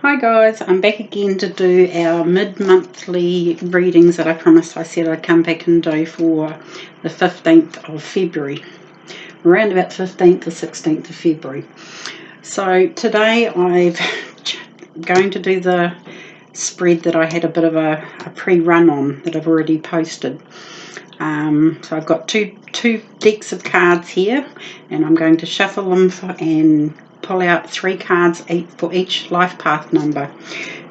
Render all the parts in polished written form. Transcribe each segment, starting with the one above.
Hi guys, I'm back again to do our mid-monthly readings that I promised. I said I'd come back and do for the 15th of February, around about 15th to 16th of February. So today I'm going to do the spread that I had a bit of a pre-run on that I've already posted. So I've got two decks of cards here, and I'm going to shuffle them and pull out 3 cards for each life path number.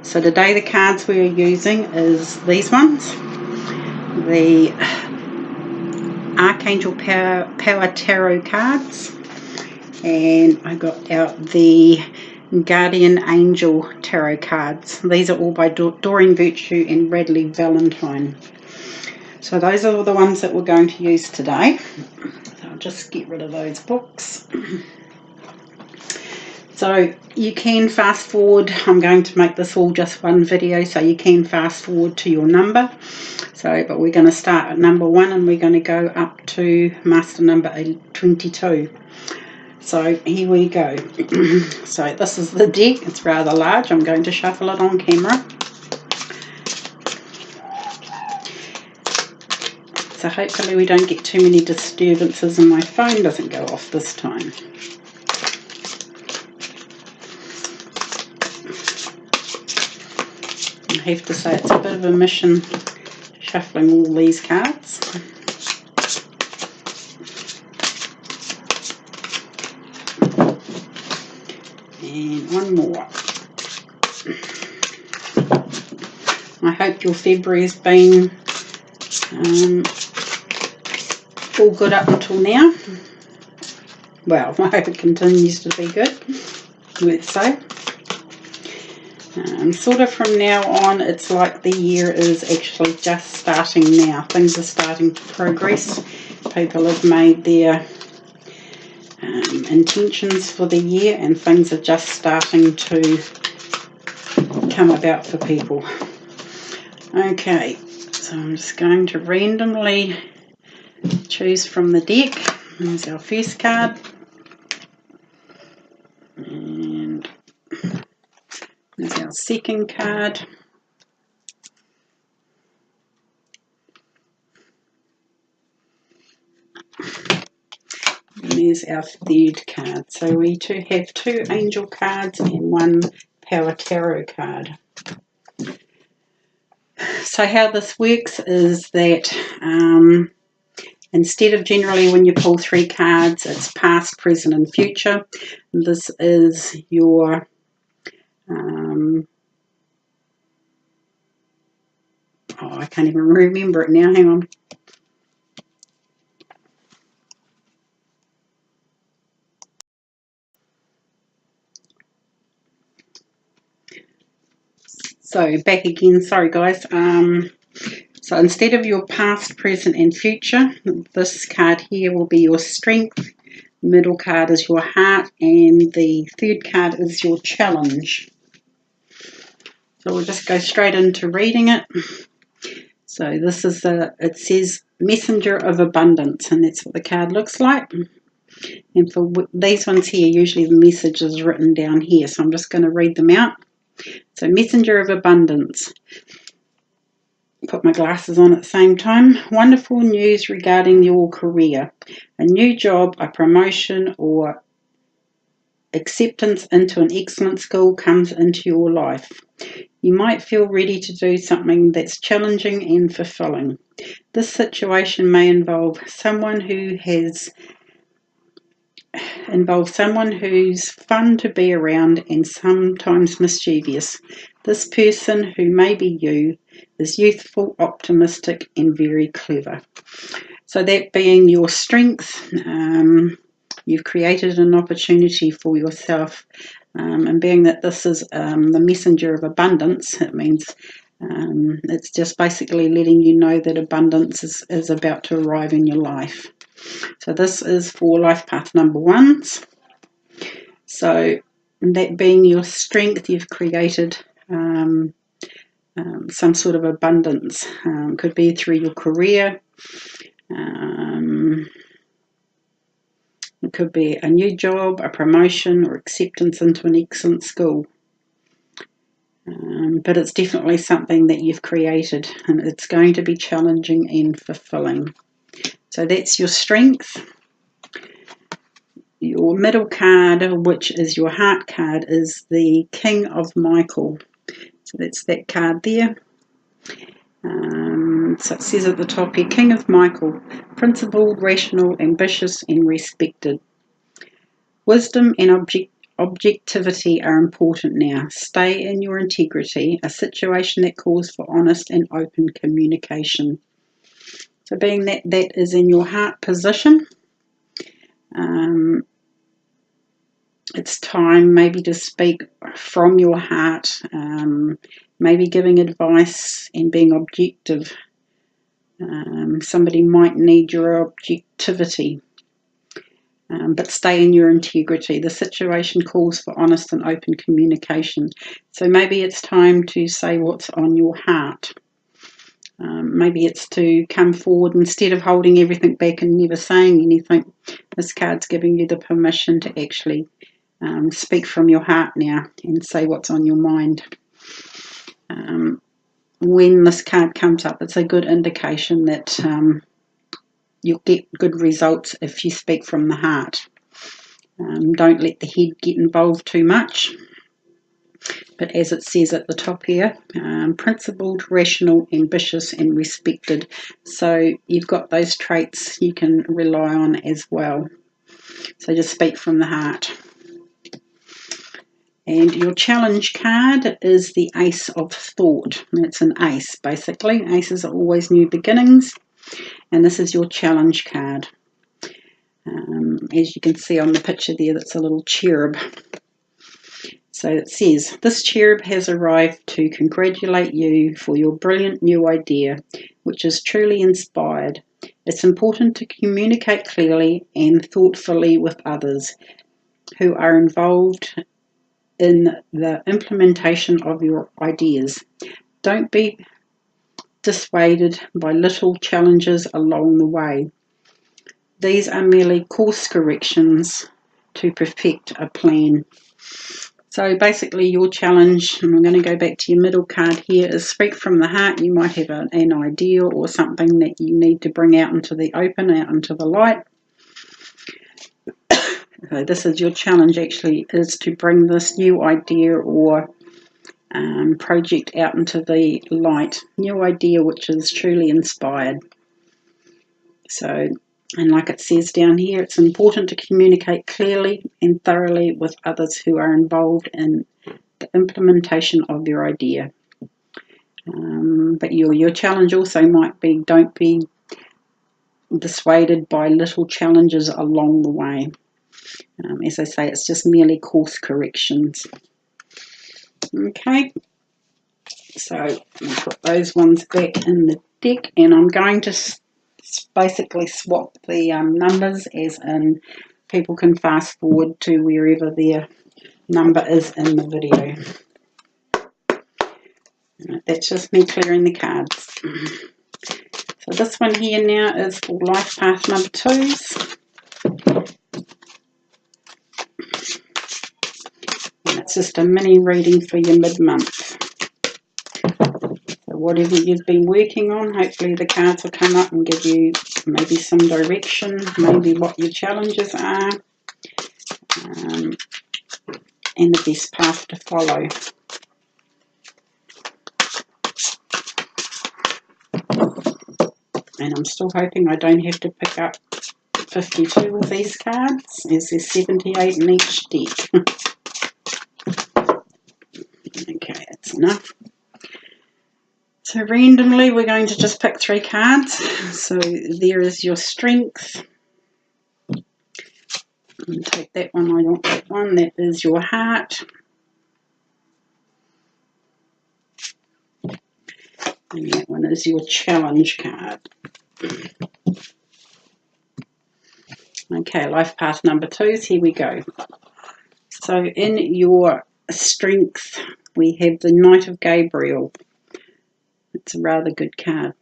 So today the cards we are using is these ones, the Archangel Power Tarot cards, and I got out the Guardian Angel Tarot cards. These are all by Doreen Virtue and Radley Valentine. So those are the ones that we're going to use today. So I'll just get rid of those books. So you can fast forward. I'm going to make this all just one video, so you can fast forward to your number. But we're going to start at number 1 and we're going to go up to master number 22. So here we go. So this is the deck. It's rather large. I'm going to shuffle it on camera. So hopefully we don't get too many disturbances and my phone doesn't go off this time. I have to say it's a bit of a mission shuffling all these cards. And one more. I hope your February has been all good up until now. Well, I hope it continues to be good, let's say. Sort of from now on, it's like the year is actually just starting now. Things are starting to progress. People have made their intentions for the year and things are just starting to come about for people. Okay, so I'm just going to randomly choose from the deck. Here's our first card. And there's our second card. And there's our third card. So we have 2 angel cards and 1 power tarot card. So how this works is that instead of generally when you pull 3 cards, it's past, present and future. This is your I can't even remember it now, hang on. So back again, sorry guys. So instead of your past, present and future, this card here will be your strength, middle card is your heart, and the third card is your challenge. So we'll just go straight into reading it. So this is it says Messenger of Abundance, and that's what the card looks like. And for these ones here, usually the message is written down here, so I'm just going to read them out. So Messenger of Abundance. Put my glasses on at the same time. Wonderful news regarding your career. A new job, a promotion, or acceptance into an excellent school comes into your life. You might feel ready to do something that's challenging and fulfilling. This situation may involve someone who's fun to be around and sometimes mischievous. This person, who may be you, is youthful, optimistic and very clever. So that being your strength, you've created an opportunity for yourself, and being that this is the messenger of abundance, it means it's just basically letting you know that abundance is about to arrive in your life. So this is for life path number 1s. So that being your strength, you've created some sort of abundance. Could be through your career. It could be a new job, a promotion, or acceptance into an excellent school. But it's definitely something that you've created, and it's going to be challenging and fulfilling. So that's your strength. Your middle card, which is your heart card, is the King of Michael. So that's that card there. So it says at the top here, King of Michael, principled, rational, ambitious, and respected. Wisdom and objectivity are important now. Stay in your integrity, a situation that calls for honest and open communication. So being that that is in your heart position, it's time maybe to speak from your heart, maybe giving advice and being objective. Somebody might need your objectivity. But stay in your integrity. The situation calls for honest and open communication. So maybe it's time to say what's on your heart. Maybe it's to come forward instead of holding everything back and never saying anything. This card's giving you the permission to actually speak from your heart now and say what's on your mind. When this card comes up, it's a good indication that you'll get good results if you speak from the heart. Don't let the head get involved too much. But as it says at the top here, principled, rational, ambitious, and respected. So you've got those traits you can rely on as well. So just speak from the heart. And your challenge card is the Ace of Thought. It's an ace, basically. Aces are always new beginnings. And this is your challenge card. As you can see on the picture there, that's a little cherub. So it says, this cherub has arrived to congratulate you for your brilliant new idea, which is truly inspired. It's important to communicate clearly and thoughtfully with others who are involved in the implementation of your ideas. Don't be dissuaded by little challenges along the way. These are merely course corrections to perfect a plan. So basically your challenge, and I'm going to go back to your middle card here, is speak from the heart. You might have an idea or something that you need to bring out into the open, out into the light. So this is your challenge, actually, is to bring this new idea or project out into the light. New idea which is truly inspired. So, and like it says down here, it's important to communicate clearly and thoroughly with others who are involved in the implementation of your idea. But your challenge also might be, don't be dissuaded by little challenges along the way. As I say, it's just merely course corrections. Okay, so I'll put those ones back in the deck, and I'm going to basically swap the numbers, as in people can fast forward to wherever their number is in the video. That's just me clearing the cards. So this one here now is for life path number 2s. And it's just a mini reading for your mid-month. So whatever you've been working on, hopefully the cards will come up and give you maybe some direction, maybe what your challenges are, and the best path to follow. And I'm still hoping I don't have to pick up 52 of these cards, as there's 78 in each deck. Okay, that's enough. So randomly we're going to just pick 3 cards. So there is your strength. And take that one, I want that one. That is your heart. And that one is your challenge card. Okay, life path number 2s, here we go. So in your strength, we have the Knight of Gabriel. It's a rather good card.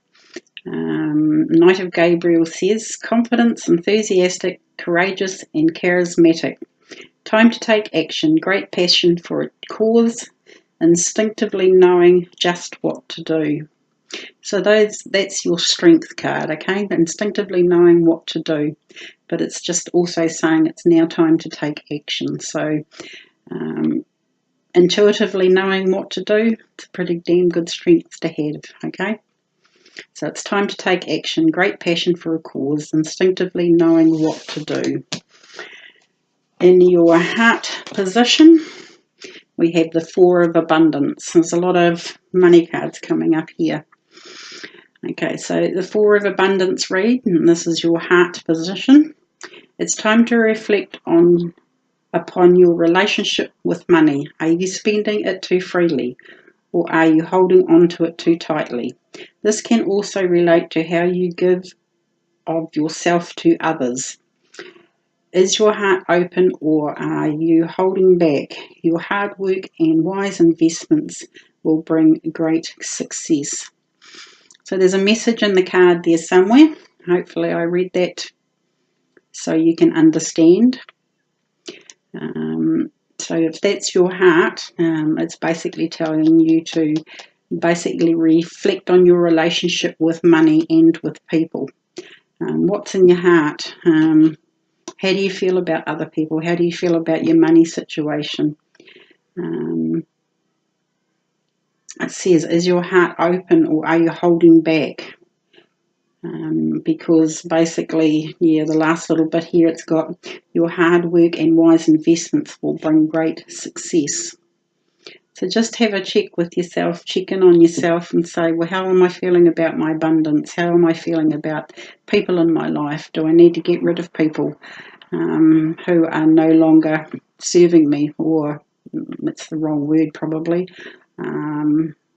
Knight of Gabriel says, confidence, enthusiastic, courageous, and charismatic. Time to take action. Great passion for a cause. instinctively knowing just what to do. So that's your strength card, okay? Instinctively knowing what to do. But it's just also saying it's now time to take action. So intuitively knowing what to do, it's a pretty damn good strength to have, okay? So it's time to take action, great passion for a cause, instinctively knowing what to do. In your heart position, we have the Four of Abundance. There's a lot of money cards coming up here. Okay, so the Four of Abundance read, and this is your heart position. It's time to reflect upon your relationship with money. Are you spending it too freely, or are you holding on to it too tightly? This can also relate to how you give of yourself to others. Is your heart open, or are you holding back? Your hard work and wise investments will bring great success. So there's a message in the card there somewhere. Hopefully I read that so you can understand. So if that's your heart, it's basically telling you to basically reflect on your relationship with money and with people. What's in your heart? How do you feel about other people? How do you feel about your money situation? It says, is your heart open, or are you holding back? Because basically, yeah, the last little bit here, it's got your hard work and wise investments will bring great success. So just have a check with yourself, check in on yourself and say, well, how am I feeling about my abundance? How am I feeling about people in my life? Do I need to get rid of people who are no longer serving me, or it's the wrong word probably,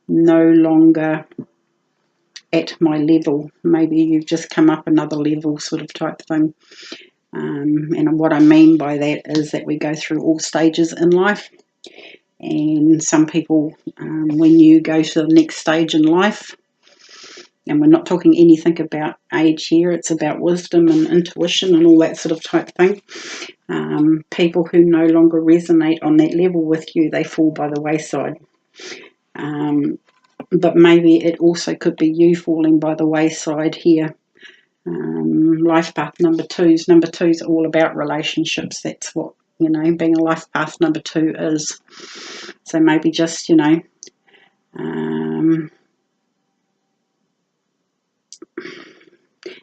no longer at my level? Maybe you've just come up another level sort of type thing. And what I mean by that is that we go through all stages in life. And some people, when you go to the next stage in life, and we're not talking anything about age here, it's about wisdom and intuition and all that sort of type thing. People who no longer resonate on that level with you, they fall by the wayside. But maybe it also could be you falling by the wayside here. Life path number twos. Number two's all about relationships. That's what, being a life path number two is. So maybe just,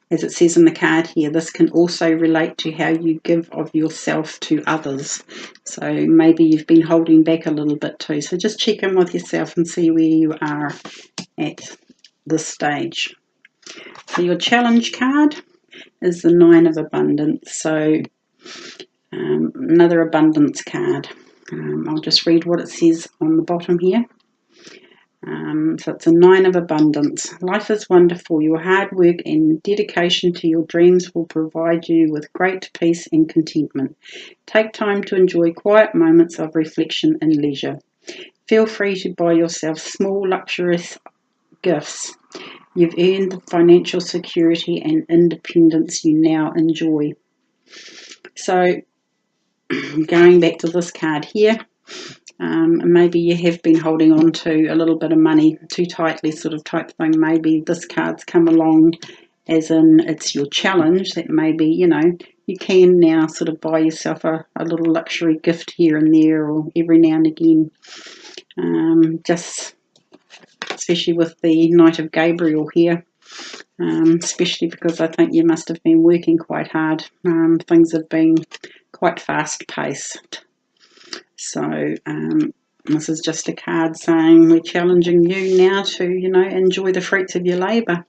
as it says in the card here, this can also relate to how you give of yourself to others. So maybe you've been holding back a little bit too. So just check in with yourself and see where you are at this stage. So your challenge card is the Nine of Abundance. So another abundance card. I'll just read what it says on the bottom here. So it's a Nine of Abundance. Life is wonderful. Your hard work and dedication to your dreams will provide you with great peace and contentment. Take time to enjoy quiet moments of reflection and leisure. Feel free to buy yourself small, luxurious gifts. You've earned the financial security and independence you now enjoy. So, going back to this card here, maybe you have been holding on to a little bit of money too tightly, sort of type thing. Maybe this card's come along as in it's your challenge that maybe, you can now sort of buy yourself a little luxury gift here and there, or every now and again. Just especially with the Knight of Gabriel here, especially because I think you must have been working quite hard. Things have been quite fast-paced. So this is just a card saying we're challenging you now to, enjoy the fruits of your labour.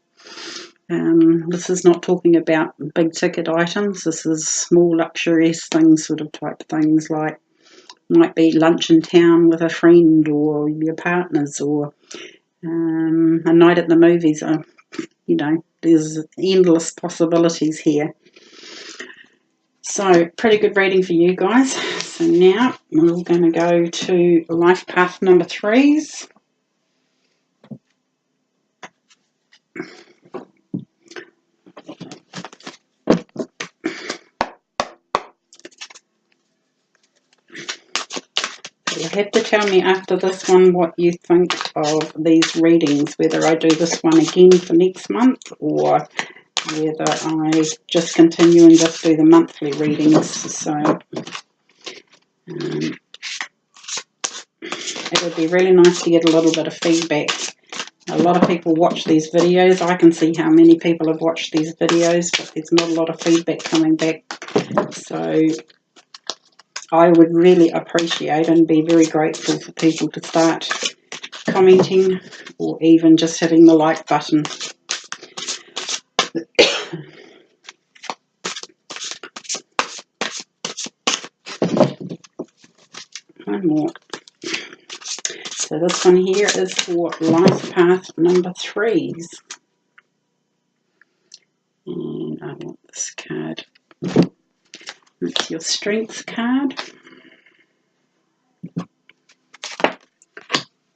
This is not talking about big ticket items. This is small luxurious things, sort of type things, like might be lunch in town with a friend or your partners, or a night at the movies. There's endless possibilities here. So pretty good reading for you guys. So now we're going to go to life path number threes. You'll have to tell me after this one what you think of these readings, whether I do this one again for next month or whether I just continue and just do the monthly readings. So it would be really nice to get a little bit of feedback. A lot of people watch these videos. I can see how many people have watched these videos, but there's not a lot of feedback coming back. So I would really appreciate and be very grateful for people to start commenting or even just hitting the like button. One more. So this one here is for life path number 3s. And I want this card. It's your strength card.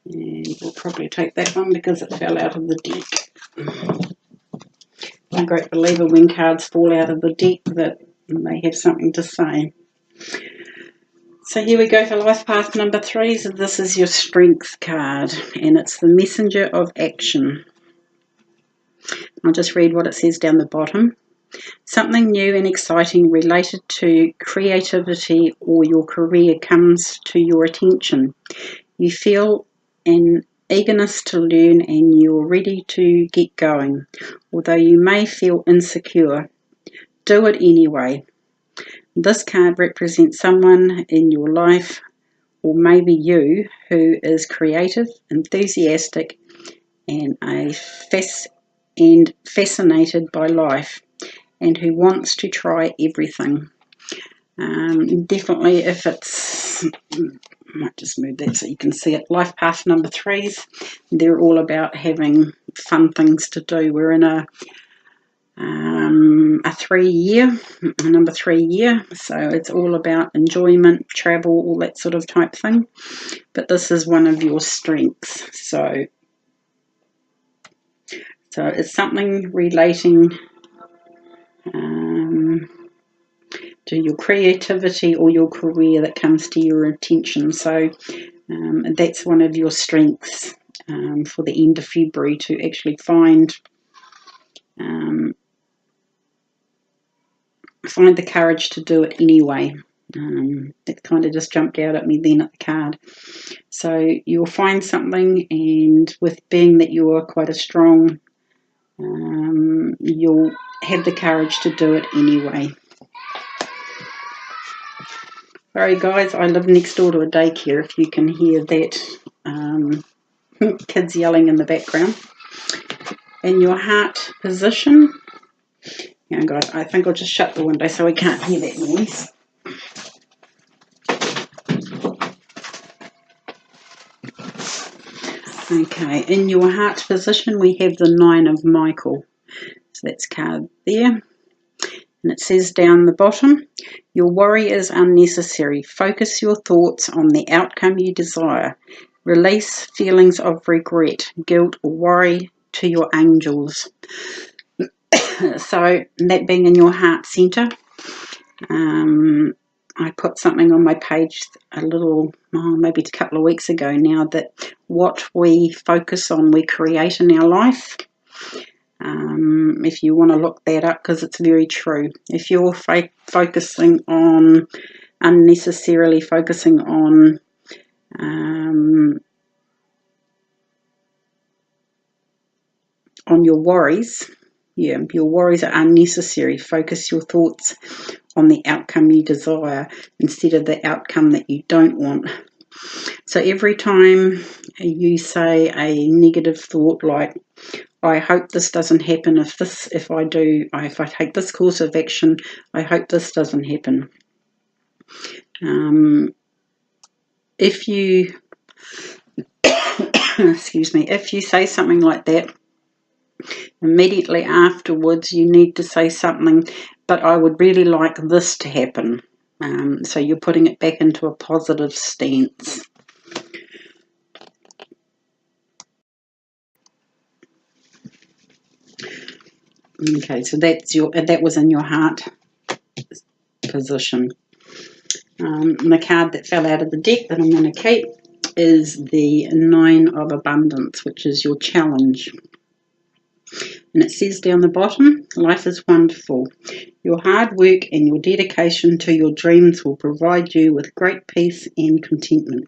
And we'll probably take that one because it fell out of the deck. I'm a great believer when cards fall out of the deck that they have something to say. So here we go for life path number 3. So this is your strength card, and it's the messenger of action. I'll just read what it says down the bottom. Something new and exciting related to creativity or your career comes to your attention. You feel an eagerness to learn and you're ready to get going. Although you may feel insecure, do it anyway. This card represents someone in your life, or maybe you, who is creative, enthusiastic, and fascinated by life, and who wants to try everything. Definitely, if it's, I might just move that so you can see it. Life path number 3s, they're all about having fun things to do. We're in a 3-year, number 3 year, so it's all about enjoyment, travel, all that sort of type thing. But this is one of your strengths, so it's something relating to your creativity or your career that comes to your attention. So that's one of your strengths for the end of February, to actually find the courage to do it anyway. That kind of just jumped out at me then at the card. So you'll find something, and with being that you are quite a strong, you'll have the courage to do it anyway. Sorry guys, I live next door to a daycare, if you can hear that. Kids yelling in the background. In your heart position, hang on guys, I think I'll just shut the window so we can't hear that noise. Okay, in your heart position we have the 9 of Michael. So that's card there. And it says down the bottom, your worry is unnecessary. Focus your thoughts on the outcome you desire. Release feelings of regret, guilt, or worry to your angels. So that being in your heart center, I put something on my page maybe a couple of weeks ago now, that what we focus on, we create in our life. If you want to look that up, because it's very true. If you're unnecessarily focusing on your worries, your worries are unnecessary. Focus your thoughts on the outcome you desire instead of the outcome that you don't want. So every time you say a negative thought like, I hope this doesn't happen, if I take this course of action, I hope this doesn't happen. If you excuse me, if you say something like that, immediately afterwards you need to say something, but I would really like this to happen. So you're putting it back into a positive stance. Okay, so that was in your heart position. And the card that fell out of the deck that I'm going to keep is the Nine of Abundance, which is your challenge. And it says down the bottom, life is wonderful. Your hard work and your dedication to your dreams will provide you with great peace and contentment.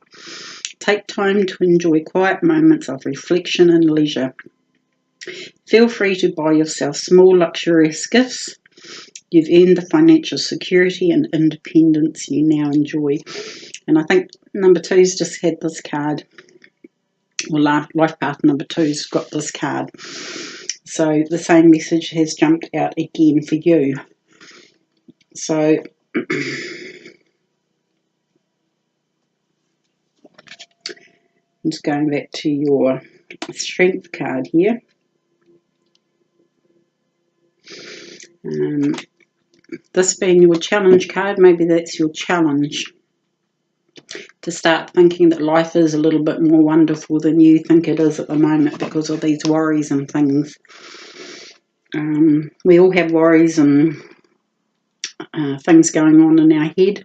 Take time to enjoy quiet moments of reflection and leisure. Feel free to buy yourself small luxurious gifts. You've earned the financial security and independence you now enjoy. And I think number 2's just had this card. Well, life path number 2's got this card. So the same message has jumped out again for you. So I'm just going back to your strength card here. This being your challenge card, maybe that's your challenge to start thinking that life is a little bit more wonderful than you think it is at the moment because of these worries and things. We all have worries and things going on in our head,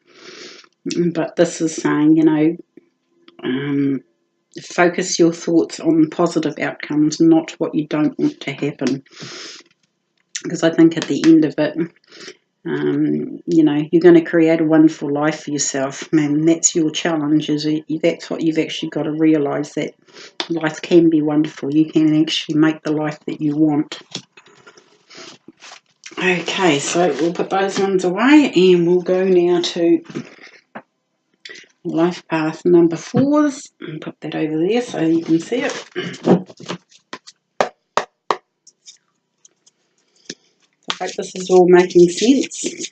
but this is saying, you know, focus your thoughts on positive outcomes, not what you don't want to happen. Because I think at the end of it, you know, you're going to create a wonderful life for yourself, and that's your challenge. That's what you've actually got to realise, that life can be wonderful. You can actually make the life that you want. Okay, so we'll put those ones away, and we'll go now to life path number 4's, and put that over there so you can see it. I hope this is all making sense.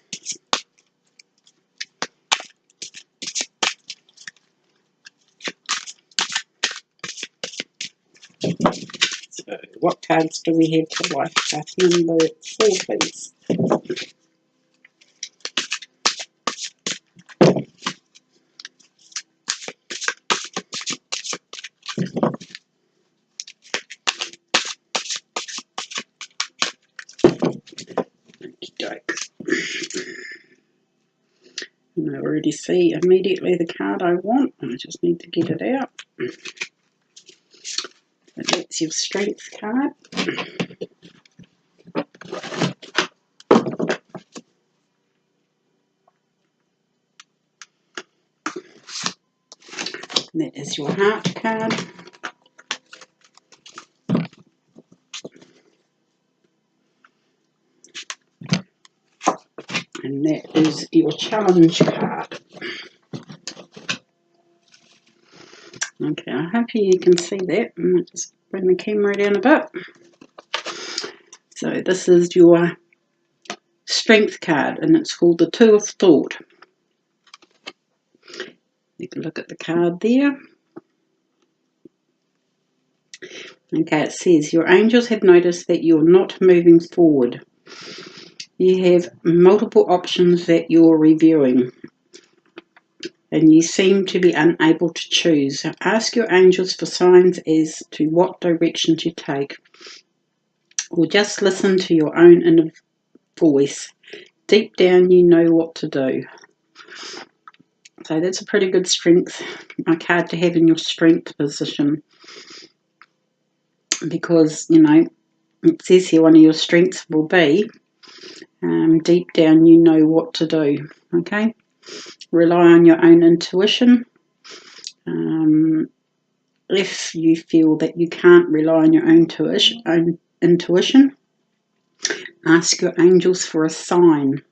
So what cards do we have for life path number 4, please? And I already see immediately the card I want. I just need to get it out. So that's your strength card. And that is your heart card. And that is your challenge card. Okay, I hope you can see that. I'll just bring the camera down a bit. So this is your strength card, and it's called the Two of Thought. You can look at the card there. Okay, it says, your angels have noticed that you're not moving forward. You have multiple options that you're reviewing, and you seem to be unable to choose. Ask your angels for signs as to what direction to take, or just listen to your own inner voice. Deep down, you know what to do. So that's a pretty good strength, a card to have in your strength position, because, you know, it says here one of your strengths will be deep down you know what to do. Okay, rely on your own intuition. If you feel that you can't rely on your own intuition, ask your angels for a sign.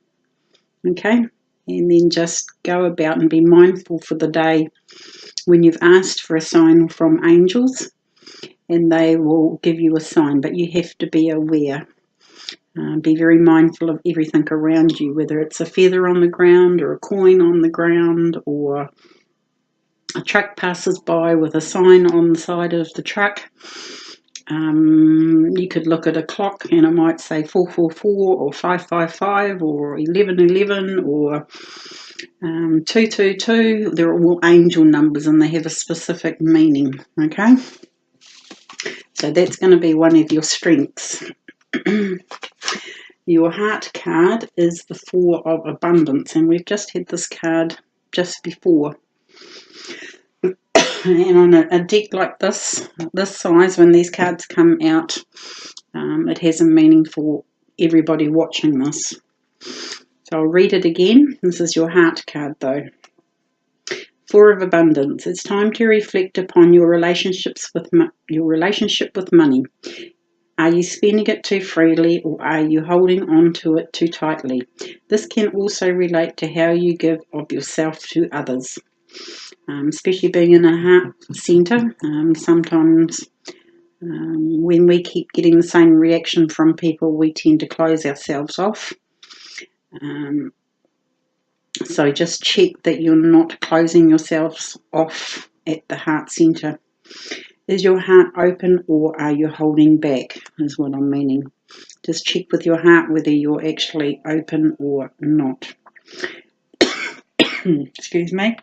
Okay, and then just go about and be mindful for the day when you've asked for a sign from angels, and they will give you a sign, but you have to be aware. Be very mindful of everything around you, whether it's a feather on the ground or a coin on the ground, or a truck passes by with a sign on the side of the truck. You could look at a clock and it might say 444 or 555 or 1111 or 222. They're all angel numbers and they have a specific meaning. Okay, so that's going to be one of your strengths. Your heart card is the Four of Abundance, and we've just had this card just before. And on a deck like this size, when these cards come out, it has a meaning for everybody watching this. So I'll read it again. This is your heart card though. Four of Abundance. It's time to reflect upon your relationship with money. Are you spending it too freely, or are you holding on to it too tightly? This can also relate to how you give of yourself to others. Especially being in a heart centre, sometimes when we keep getting the same reaction from people, we tend to close ourselves off. So just check that you're not closing yourselves off at the heart centre. Is your heart open, or are you holding back, is what I'm meaning. Just check with your heart whether you're actually open or not. Excuse me.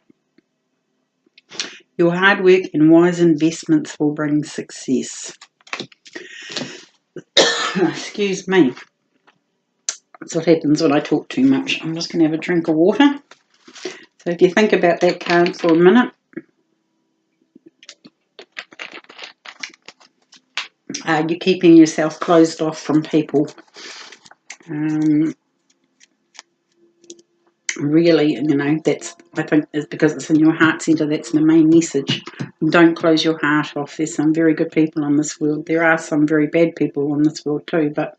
Your hard work and wise investments will bring success. Excuse me. That's what happens when I talk too much. I'm just going to have a drink of water. So if you think about that card for a minute, you're keeping yourself closed off from people. Really, I think is because it's in your heart centre, that's the main message. Don't close your heart off. There's some very good people in this world. There are some very bad people in this world too, but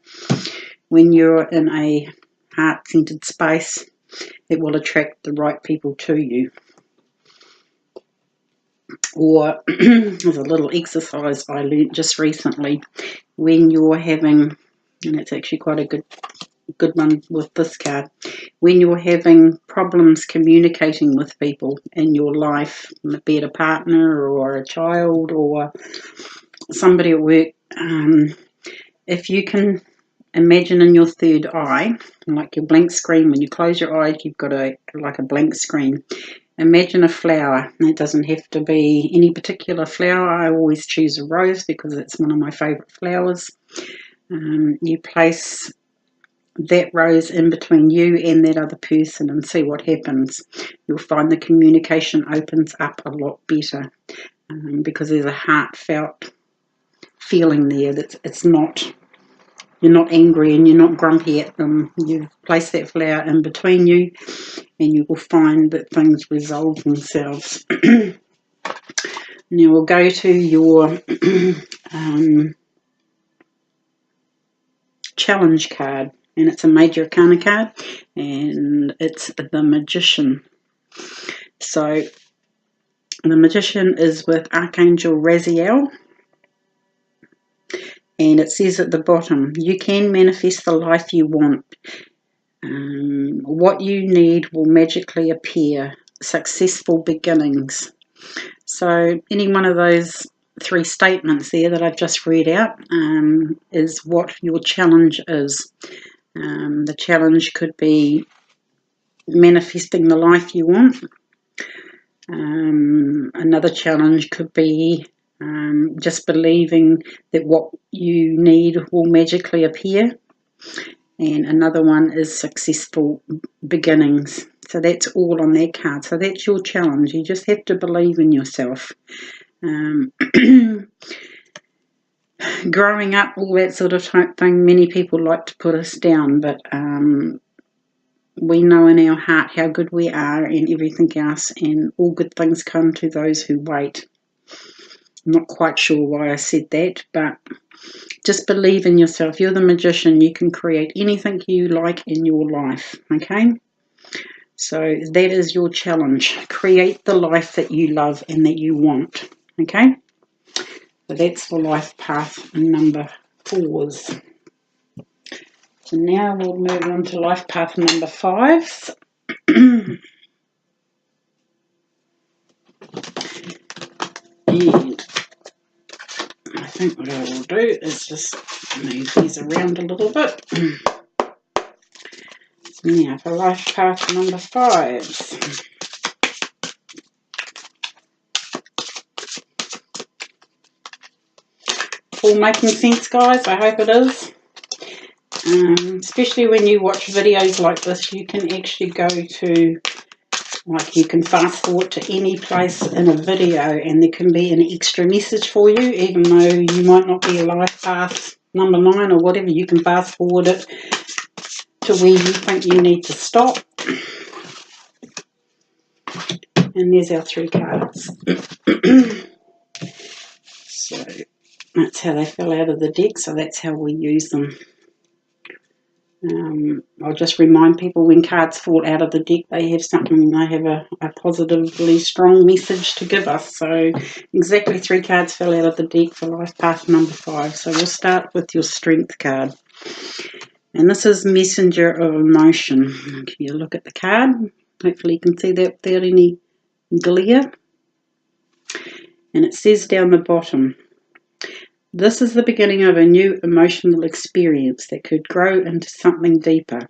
when you're in a heart-centered space, it will attract the right people to you. Or there's a little exercise I learnt just recently. When you're having, and it's actually quite a good one with this card, when you're having problems communicating with people in your life, be it a partner or a child or somebody at work, if you can imagine in your third eye, like your blank screen, when you close your eyes, you've got like a blank screen. Imagine a flower. It doesn't have to be any particular flower. I always choose a rose because it's one of my favourite flowers. You place that rose in between you and that other person and see what happens. You'll find the communication opens up a lot better because there's a heartfelt feeling there. You're not angry and you're not grumpy at them. You place that flower in between you and you will find that things resolve themselves. Now we'll go to your challenge card, and it's a major arcana card, and it's the Magician. So the Magician is with Archangel Raziel. And it says at the bottom, you can manifest the life you want. What you need will magically appear. Successful beginnings. So any one of those three statements there that I've just read out is what your challenge is. The challenge could be manifesting the life you want. Another challenge could be just believing that what you need will magically appear. And another one is successful beginnings. So that's all on that card. So that's your challenge. You just have to believe in yourself. Growing up, all that sort of type thing, many people like to put us down, but we know in our heart how good we are and everything else, and all good things come to those who wait. I'm not quite sure why I said that, but just believe in yourself. You're the magician. You can create anything you like in your life, okay? So that is your challenge. Create the life that you love and that you want, okay? So that's for life path number 4s. So now we'll move on to life path number 5s. And I think what I will do is just move these around a little bit. Now for life path number 5s. All making sense, guys? I hope it is. Especially when you watch videos like this, you can actually go to Like you can fast forward to any place in a video and there can be an extra message for you, even though you might not be a life path number 9 or whatever. You can fast forward it to where you think you need to stop. And there's our 3 cards. So that's how they fell out of the deck, so that's how we use them. I'll just remind people, when cards fall out of the deck, they have something, they have a positively strong message to give us. So exactly 3 cards fell out of the deck for life path number 5. So we'll start with your strength card. And this is Messenger of Emotion. I'll give you a look at the card. Hopefully you can see that without any glare. And it says down the bottom, this is the beginning of a new emotional experience that could grow into something deeper.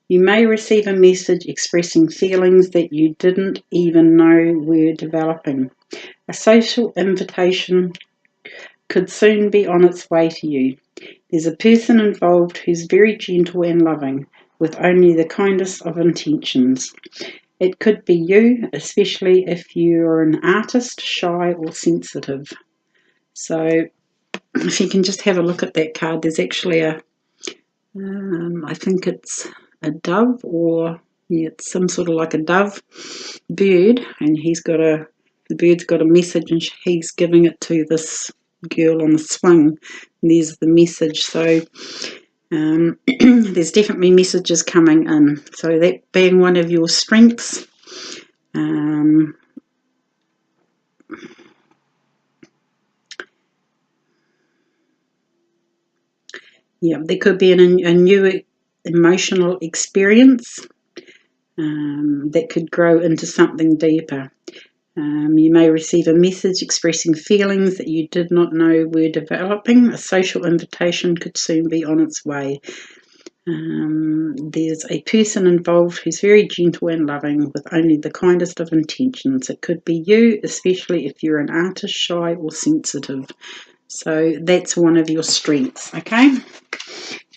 You may receive a message expressing feelings that you didn't even know were developing. A social invitation could soon be on its way to you. There's a person involved who's very gentle and loving, with only the kindest of intentions. It could be you, especially if you're an artist, shy or sensitive. So if you can just have a look at that card, there's actually I think it's a dove, or it's some sort of like a dove bird, and the bird's got a message and he's giving it to this girl on the swing. And there's the message. So there's definitely messages coming in. So that being one of your strengths, there could be a new emotional experience that could grow into something deeper. You may receive a message expressing feelings that you did not know were developing. A social invitation could soon be on its way. There's a person involved who's very gentle and loving, with only the kindest of intentions. It could be you, especially if you're an artist, shy or sensitive. So that's one of your strengths, okay?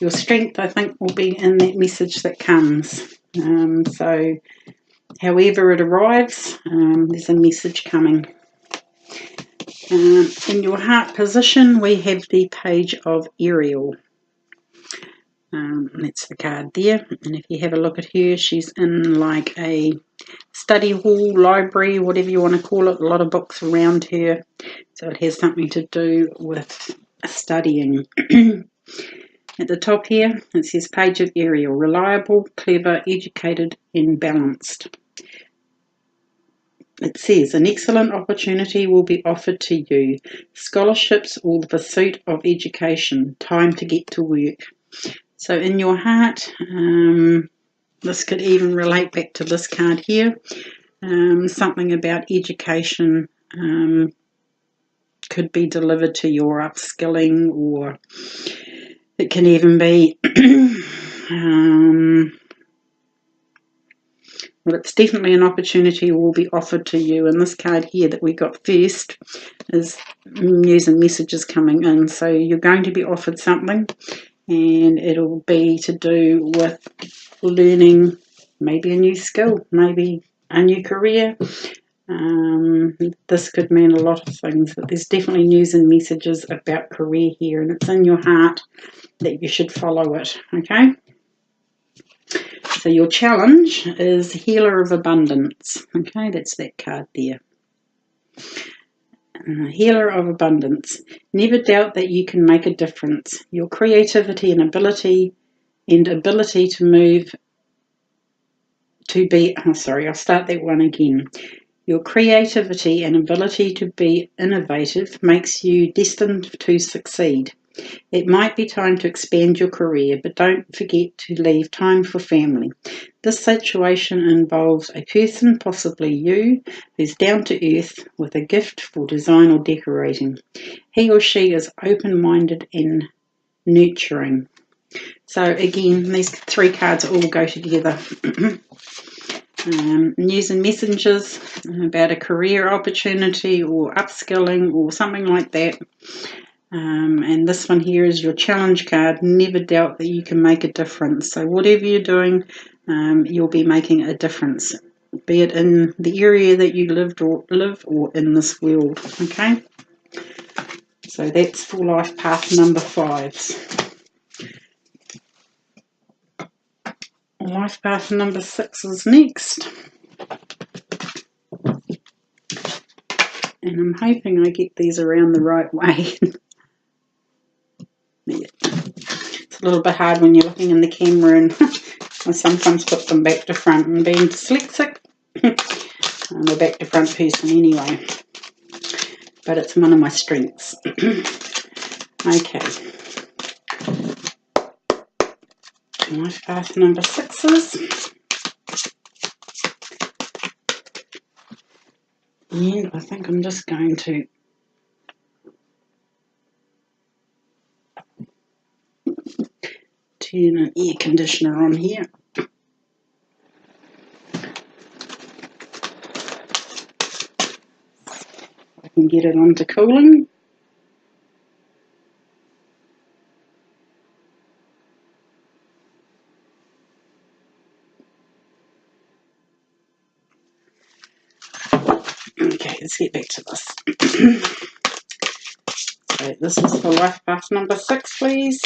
Your strength, I think, will be in that message that comes. So however it arrives, there's a message coming. In your heart position, we have the Page of Ariel. That's the card there. And if you have a look at her, she's in like a study hall, library, whatever you want to call it. A lot of books around her. So it has something to do with studying. At the top here, it says Page of Ariel. Reliable, clever, educated and balanced. It says, an excellent opportunity will be offered to you. Scholarships or the pursuit of education. Time to get to work. So in your heart, this could even relate back to this card here. Something about education could be delivered to your upskilling, or it can even be well, it's definitely an opportunity will be offered to you. And this card here that we got first is news and messages coming in. So you're going to be offered something, and it'll be to do with learning maybe a new skill, maybe a new career. This could mean a lot of things, but there's definitely news and messages about career here, and it's in your heart that you should follow it, okay? So your challenge is Healer of Abundance. Okay, that's that card there. Healer of Abundance. Never doubt that you can make a difference. Your creativity and ability to move to be... Oh, sorry, I'll start that one again. Your creativity and ability to be innovative makes you destined to succeed. It might be time to expand your career, but don't forget to leave time for family. This situation involves a person, possibly you, who's down to earth with a gift for design or decorating. He or she is open-minded and nurturing. So again, these 3 cards all go together. News and messages about a career opportunity or upskilling or something like that. And this one here is your challenge card. Never doubt that you can make a difference. So whatever you're doing, you'll be making a difference. be it in the area that you live or in this world. Okay, so that's for life path number 5s. Life path number 6 is next, and I'm hoping I get these around the right way. Yeah. It's a little bit hard when you're looking in the camera, and I sometimes put them back to front, and being dyslexic, I'm a back to front person anyway, but it's one of my strengths. Okay, life path number 6s, and I think I'm just going to turn an air conditioner on here. I can get it onto cooling. Okay, let's get back to this. So this is for life path number 6, please.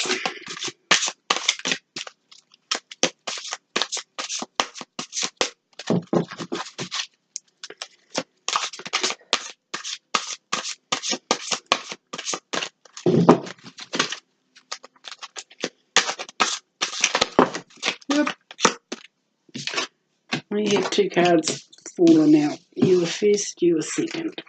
Yep. I have 2 cards falling out. You were first, you were second.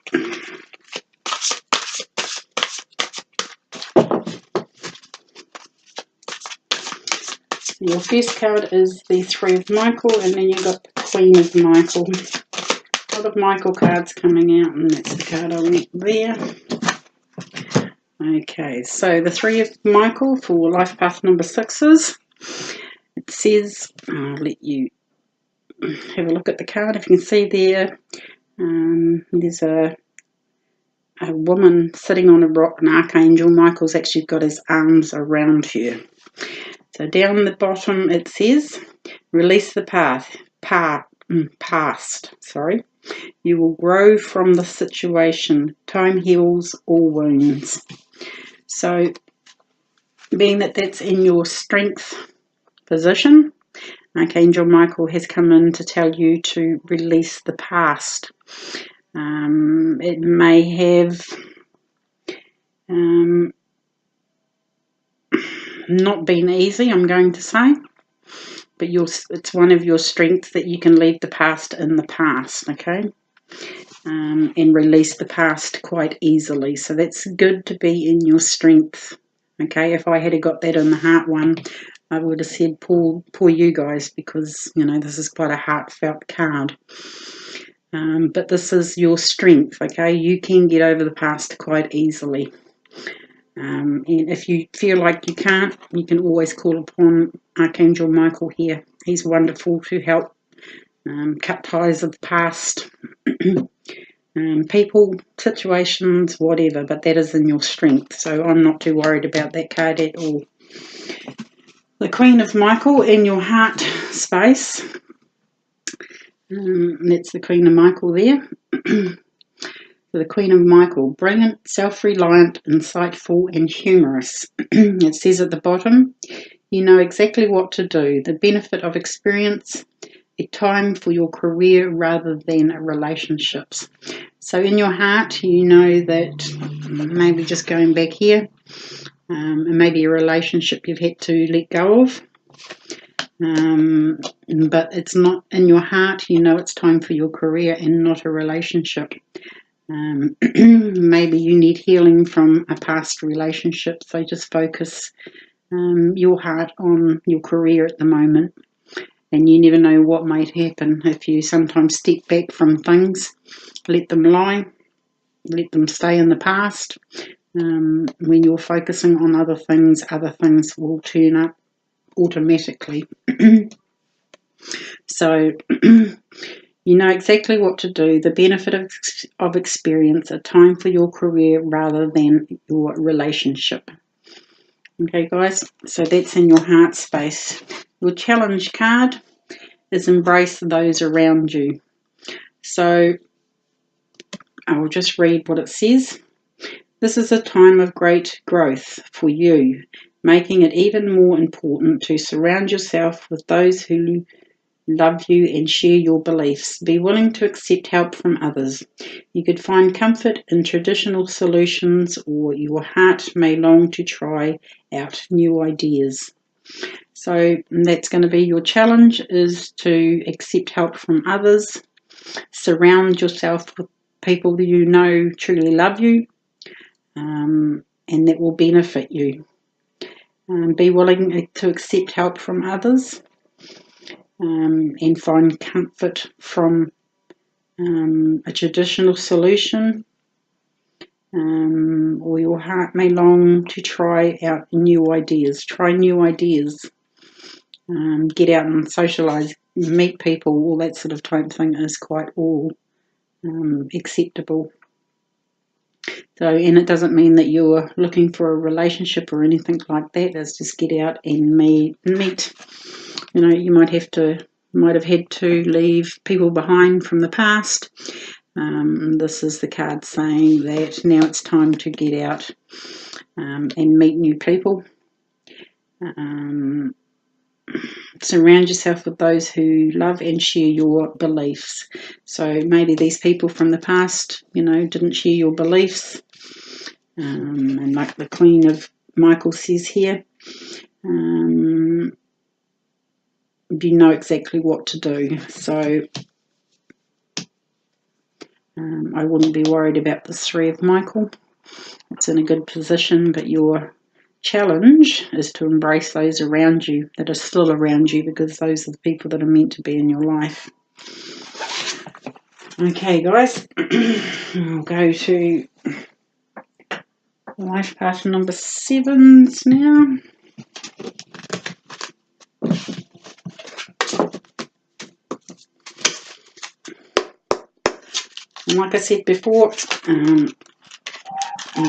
Your first card is the 3 of Michael, and then you've got the Queen of Michael. A lot of Michael cards coming out, and that's the card I want there. Okay, so the 3 of Michael for life path number 6s. It says, I'll let you have a look at the card. If you can see there, there's a woman sitting on a rock, an archangel. Michael's actually got his arms around her. So down the bottom it says, release the past. Sorry. You will grow from the situation. Time heals all wounds. So being that that's in your strength position, Archangel Michael has come in to tell you to release the past. It may have not been easy, I'm going to say, but it's one of your strengths that you can leave the past in the past, okay, and release the past quite easily. So that's good to be in your strength, okay. If I had got that in the heart one, I would have said poor you guys, because you know this is quite a heartfelt card. But this is your strength, okay. You can get over the past quite easily. And if you feel like you can't, you can always call upon Archangel Michael here. He's wonderful to help cut ties of the past, people, situations, whatever, but that is in your strength. So I'm not too worried about that card at all. The Queen of Michael in your heart space. That's the Queen of Michael there. The Queen of Michael, brilliant, self-reliant, insightful, and humorous. It says at the bottom, you know exactly what to do. The benefit of experience, a time for your career rather than relationships. So in your heart, you know that maybe just going back here, and maybe a relationship you've had to let go of. But it's not in your heart, you know it's time for your career and not a relationship. Maybe you need healing from a past relationship, so just focus your heart on your career at the moment, and you never know what might happen if you sometimes step back from things, let them lie, let them stay in the past. When you're focusing on other things will turn up automatically. So you know exactly what to do, the benefit of experience, a time for your career rather than your relationship. Okay, guys, so that's in your heart space. Your challenge card is embrace those around you. So I will just read what it says. This is a time of great growth for you, making it even more important to surround yourself with those who love you and share your beliefs. Be willing to accept help from others. You could find comfort in traditional solutions, or your heart may long to try out new ideas. So that's going to be your challenge, is to accept help from others. Surround yourself with people that you know truly love you, and that will benefit you. Be willing to accept help from others. And find comfort from a traditional solution, or your heart may long to try out new ideas. Try new ideas. Get out and socialise, meet people, all that sort of type thing is quite all acceptable. So, and it doesn't mean that you're looking for a relationship or anything like that. It's just get out and meet. You know, you might have had to leave people behind from the past. This is the card saying that now it's time to get out and meet new people. Surround yourself with those who love and share your beliefs. So maybe these people from the past, you know, didn't share your beliefs. And like the Queen of Michael says here, you know exactly what to do. So I wouldn't be worried about the Three of Michael. It's in a good position, but your challenge is to embrace those around you that are still around you, because those are the people that are meant to be in your life. Okay, guys, I'll go to life path number 7s now. And like I said before, it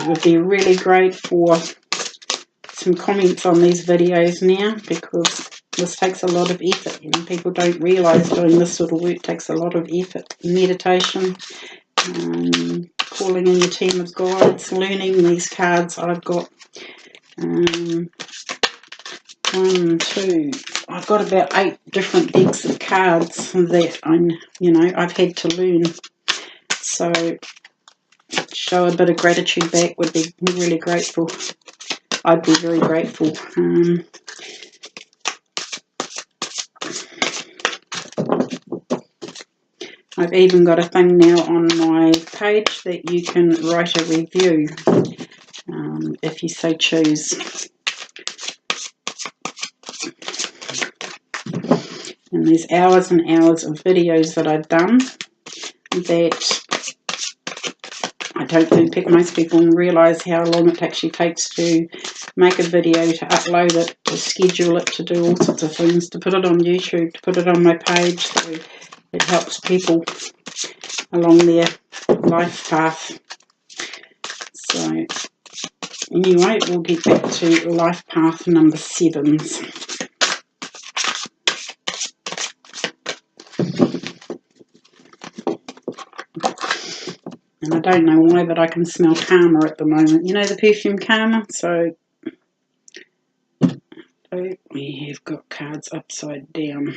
would be really great for some comments on these videos now, because this takes a lot of effort. You know, people don't realise doing this sort of work takes a lot of effort. Meditation, calling in your team of guides, learning these cards. I've got 1, 2. I've got about 8 different decks of cards that I've had to learn. So show a bit of gratitude back would be really grateful. I'd be very grateful. I've even got a thing now on my page that you can write a review if you so choose. And there's hours and hours of videos that I've done that I don't think most people realise how long it actually takes to make a video, to upload it, to schedule it, to do all sorts of things, to put it on YouTube, to put it on my page. So it helps people along their life path. So anyway, we'll get back to life path number 7s. And I don't know why, but I can smell Karma at the moment. You know the perfume Karma? So we have got cards upside down.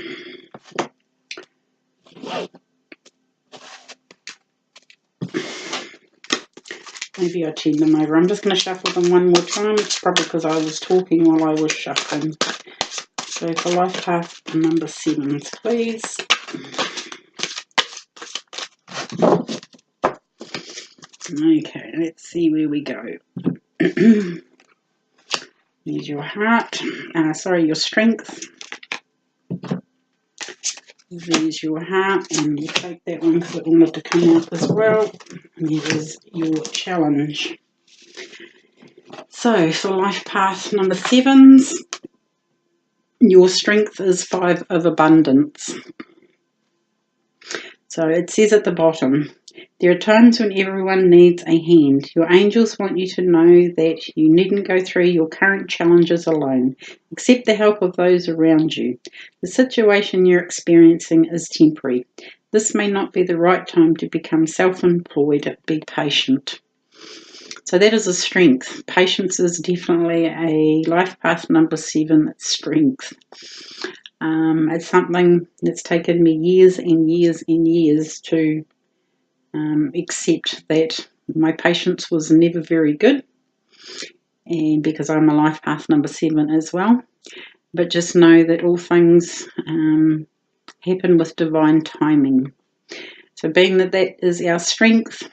Maybe I turned them over. I'm just going to shuffle them one more time. It's probably because I was talking while I was shuffling. So for life path number 7s, please. Okay, let's see where we go. There's your heart. Your strength. There's your heart, and you take that one because it will have to come out as well. And there is your challenge. So for life path number 7s, your strength is 5 of abundance. So it says at the bottom, there are times when everyone needs a hand. Your angels want you to know that you needn't go through your current challenges alone. Accept the help of those around you. The situation you're experiencing is temporary. This may not be the right time to become self-employed. Be patient. So that is a strength. Patience is definitely a life path number 7 strength. It's something that's taken me years and years and years to accept that my patience was never very good, and because I'm a life path number 7 as well. But just know that all things happen with divine timing. So being that that is our strength,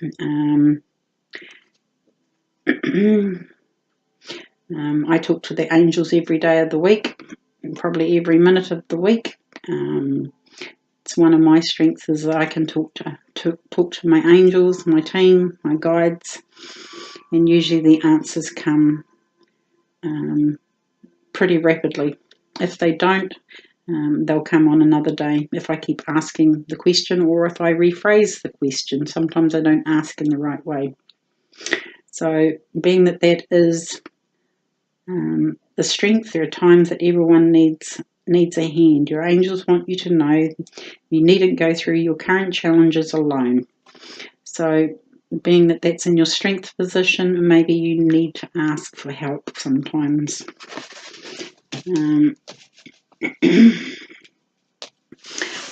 I talk to the angels every day of the week, probably every minute of the week. It's one of my strengths is that I can talk to my angels, my team, my guides, and usually the answers come pretty rapidly. If they don't, they'll come on another day if I keep asking the question, or if I rephrase the question. Sometimes I don't ask in the right way. So being that that is the strength, there are times that everyone needs a hand. Your angels want you to know you needn't go through your current challenges alone. So being that that's in your strength position, maybe you need to ask for help sometimes.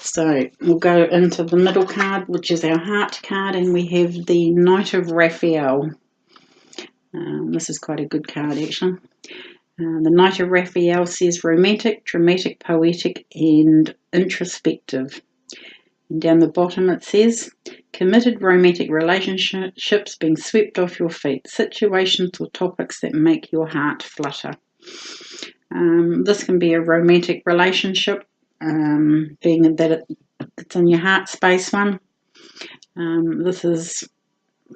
So we'll go into the middle card, which is our heart card, and we have the Knight of Raphael. This is quite a good card, actually. The Knight of Raphael says romantic, dramatic, poetic, and introspective. And down the bottom it says committed romantic relationships being swept off your feet, situations or topics that make your heart flutter. This can be a romantic relationship, being that it's in your heart space one. This is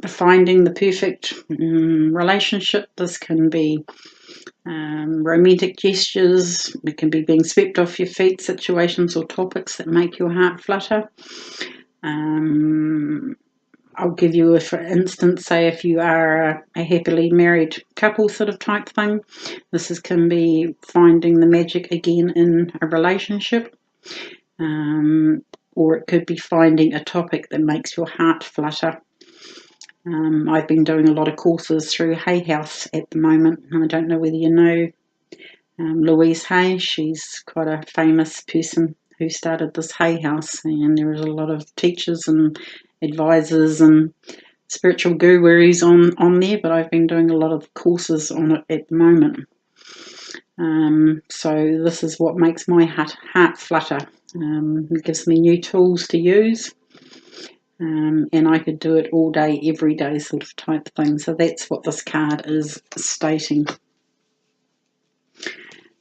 finding the perfect relationship. This can be romantic gestures. It can be being swept off your feet, situations or topics that make your heart flutter. I'll give you a for instance, say if you are a happily married couple sort of type thing, this can be finding the magic again in a relationship, or it could be finding a topic that makes your heart flutter. I've been doing a lot of courses through Hay House at the moment. I don't know whether you know Louise Hay. She's quite a famous person who started this Hay House, and there is a lot of teachers and advisors and spiritual gurus on there, but I've been doing a lot of courses on it at the moment. So this is what makes my heart flutter. It gives me new tools to use. And I could do it all day, every day sort of type thing. So that's what this card is stating.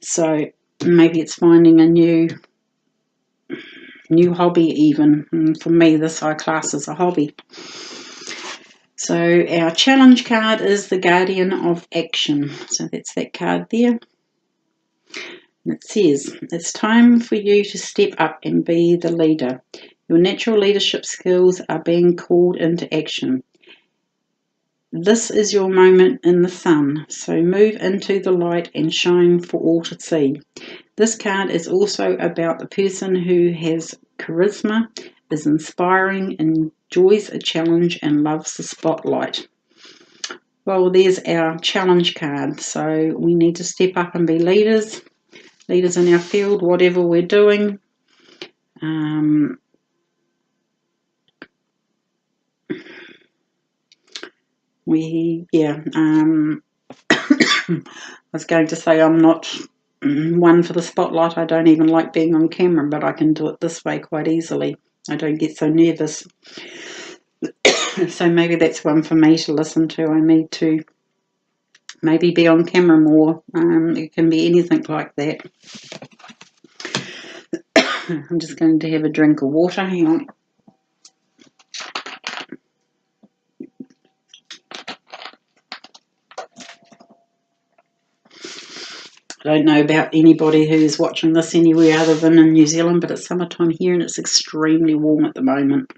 So maybe it's finding a new hobby even. And for me, this I class as a hobby. So our challenge card is the Guardian of Action. So that's that card there. And it says, it's time for you to step up and be the leader. Your natural leadership skills are being called into action. This is your moment in the sun, so move into the light and shine for all to see. This card is also about the person who has charisma, is inspiring, enjoys a challenge and loves the spotlight. Well, there's our challenge card, so we need to step up and be leaders in our field, whatever we're doing. I was going to say I'm not one for the spotlight. I don't even like being on camera, but I can do it this way quite easily. I don't get so nervous. So maybe that's one for me to listen to. I need to maybe be on camera more. It can be anything like that. I'm just going to have a drink of water. Hang on. I don't know about anybody who's watching this anywhere other than in New Zealand, but it's summertime here and it's extremely warm at the moment.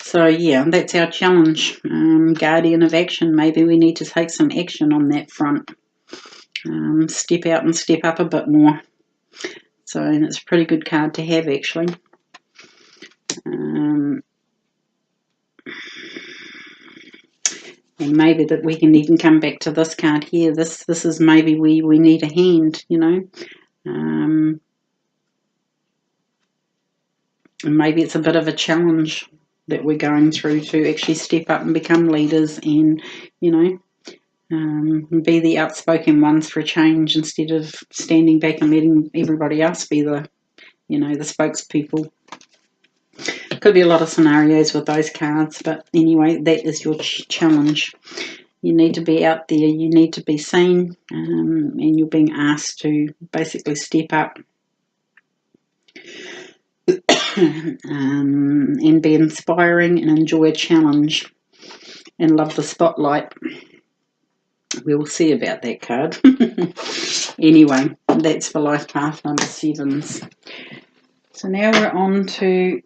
So yeah, that's our challenge. Guardian of Action. Maybe we need to take some action on that front. Step out and step up a bit more. So, and it's a pretty good card to have actually. And maybe that we can even come back to this card here. This is maybe where we need a hand, you know. And maybe it's a bit of a challenge that we're going through to actually step up and become leaders and, you know, be the outspoken ones for a change instead of standing back and letting everybody else be the, you know, the spokespeople. Could be a lot of scenarios with those cards, but anyway, that is your challenge. You need to be out there, you need to be seen, and you're being asked to basically step up and be inspiring and enjoy a challenge and love the spotlight. We'll see about that card. Anyway, that's for life path number 7s. So now we're on to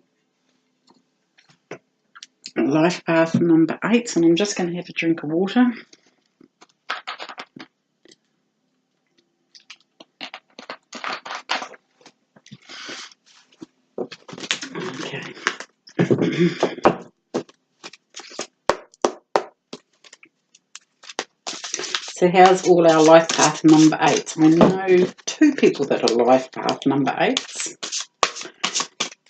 life path number 8s, and I'm just going to have a drink of water. Okay. So how's all our life path number 8s? I know 2 people that are life path number 8s.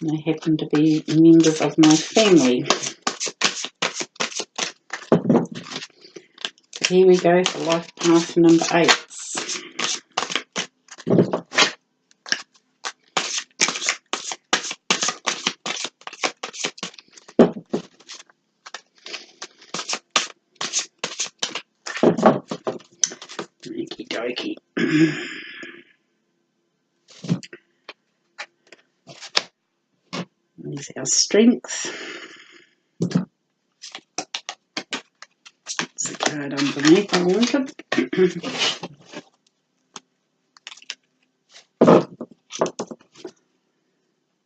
They happen to be members of my family. Here we go for life path number 8s. Okie dokie. There's our strengths. That's the card underneath I wanted.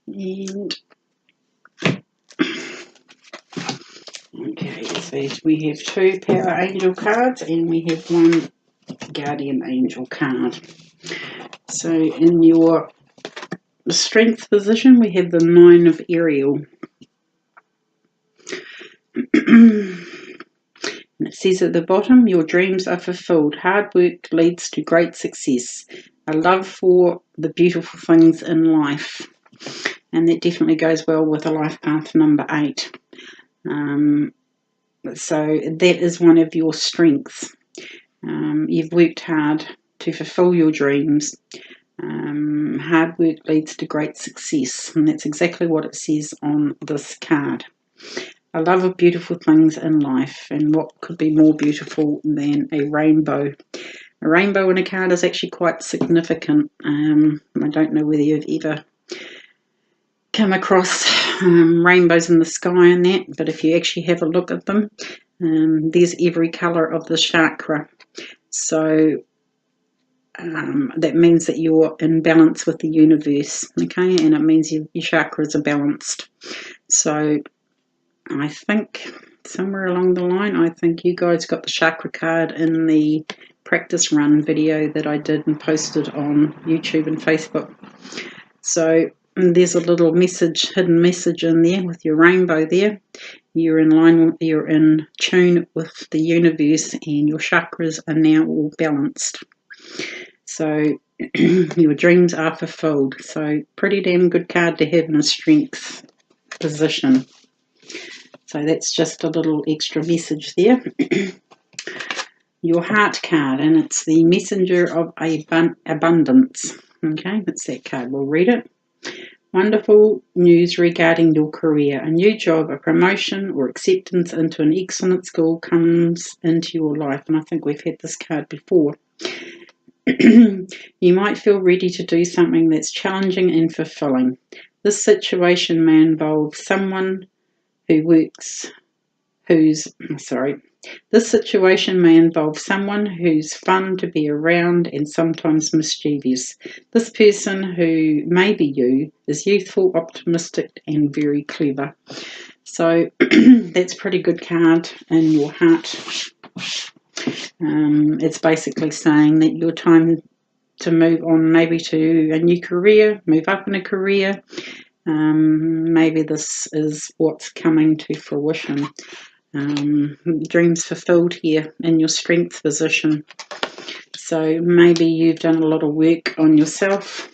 And okay, so we have 2 Power Angel cards and we have 1 Guardian Angel card. So in your strength position, we have the 9 of Ariel. And it says at the bottom, your dreams are fulfilled. Hard work leads to great success. A love for the beautiful things in life. And that definitely goes well with a life path number 8. So that is one of your strengths. You've worked hard to fulfill your dreams. Hard work leads to great success. And that's exactly what it says on this card. A love of beautiful things in life, and what could be more beautiful than a rainbow? A rainbow in a card is actually quite significant. I don't know whether you've ever come across rainbows in the sky and that, but if you actually have a look at them, there's every colour of the chakra. So that means that you're in balance with the universe, okay, and it means your chakras are balanced. So I think somewhere along the line, I think you guys got the chakra card in the practice run video that I did and posted on YouTube and Facebook. So there's a little message, hidden message in there with your rainbow there. You're in line, you're in tune with the universe, and your chakras are now all balanced. So your dreams are fulfilled. So pretty damn good card to have in a strength position. So that's just a little extra message there. Your heart card, and it's the messenger of abundance. Okay, that's that card. We'll read it. Wonderful news regarding your career. A new job, a promotion, or acceptance into an excellent school comes into your life. And I think we've had this card before. You might feel ready to do something that's challenging and fulfilling. This situation may involve someone who's fun to be around and sometimes mischievous. This person, who may be you, is youthful, optimistic, and very clever. So that's a pretty good card in your heart. It's basically saying that your time to move on maybe to a new career, move up in a career, Maybe this is what's coming to fruition. Dreams fulfilled here in your strength position. So maybe you've done a lot of work on yourself.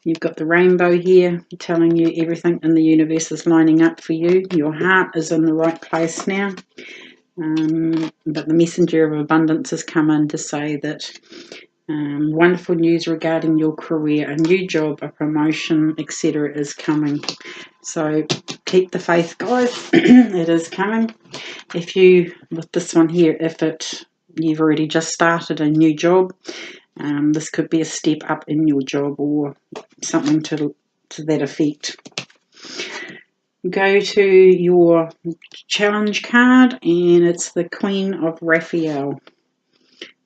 You've got the rainbow here telling you everything in the universe is lining up for you. Your heart is in the right place now. But the messenger of abundance has come in to say that wonderful news regarding your career, a new job, a promotion, etc. is coming. So keep the faith, guys. It is coming. If you, with this one here, you've already just started a new job, this could be a step up in your job or something to that effect. Go to your challenge card, and it's the Queen of Raphael.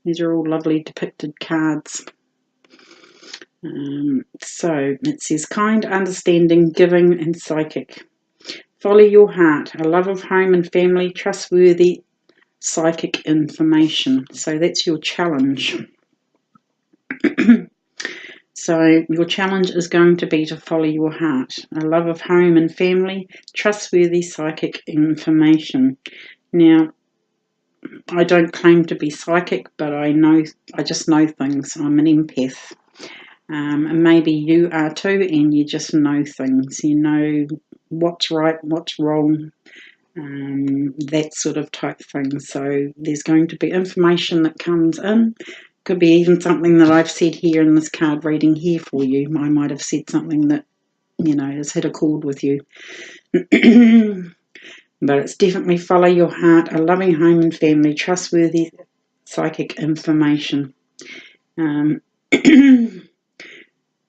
These are all lovely depicted cards. So it says kind, understanding, giving, and psychic. Follow your heart, a love of home and family, trustworthy psychic information. So that's your challenge. So your challenge is going to be to follow your heart, a love of home and family, trustworthy psychic information. Now, I don't claim to be psychic, but I just know things. I'm an empath. And maybe you are too, and you just know things. You know what's right, what's wrong, that sort of type thing. So there's going to be information that comes in. Could be even something that I've said here in this card reading here for you. I might have said something that, has hit a chord with you. But it's definitely follow your heart, a loving home and family, trustworthy psychic information.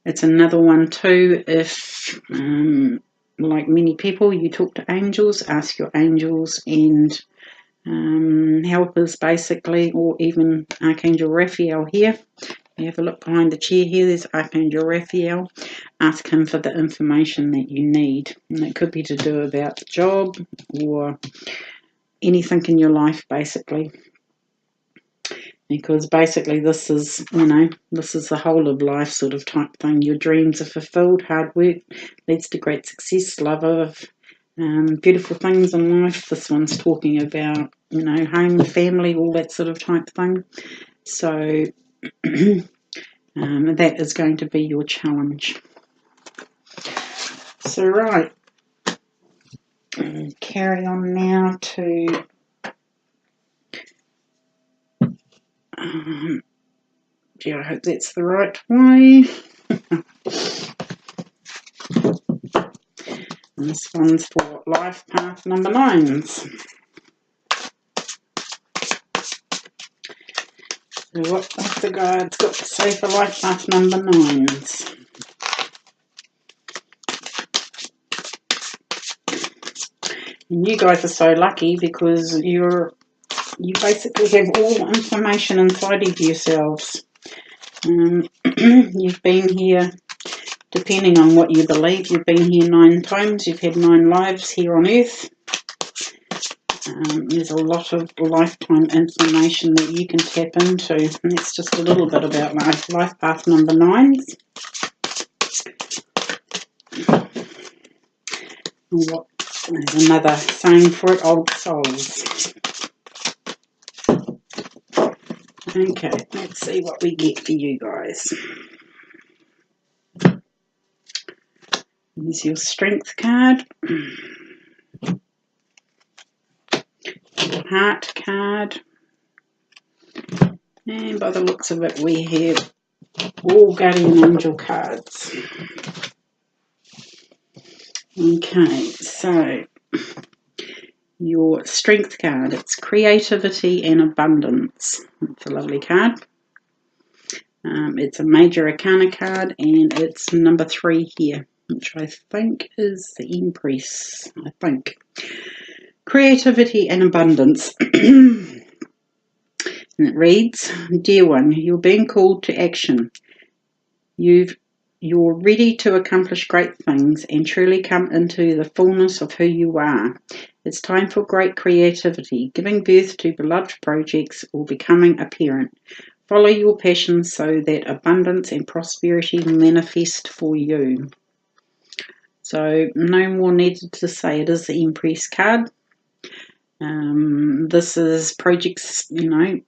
It's another one too, if, like many people, you talk to angels, ask your angels and helpers basically, or even Archangel Raphael here. You have a look behind the chair here, there's Archangel Raphael. Ask him for the information that you need. And it could be to do about the job or anything in your life basically. Because basically this is the whole of life sort of type thing. Your dreams are fulfilled, hard work leads to great success, love of beautiful things in life. This one's talking about, home, family, all that sort of type thing. So that is going to be your challenge. So right, carry on now to gee, I hope that's the right way. And this one's for life path number 9s. So what have the guides got to say for life path number 9s? And you guys are so lucky because you basically have all the information inside of yourselves. You've been here, depending on what you believe, you've been here 9 times, you've had 9 lives here on earth. There's a lot of lifetime information that you can tap into, and that's just a little bit about life path number 9s. There's another saying for it, old souls. Okay, let's see what we get for you guys. Here's your strength card. Your heart card. And by the looks of it, we have all guardian angel cards. Okay, so your strength card, it's creativity and abundance. It's a lovely card. It's a major arcana card, and it's number 3 here, which I think is the Empress, I think. Creativity and abundance. And it reads, Dear one, you're being called to action. You're ready to accomplish great things and truly come into the fullness of who you are. It's time for great creativity, giving birth to beloved projects or becoming a parent. Follow your passion so that abundance and prosperity manifest for you. So no more needed to say. It is the Empress card. This is projects, being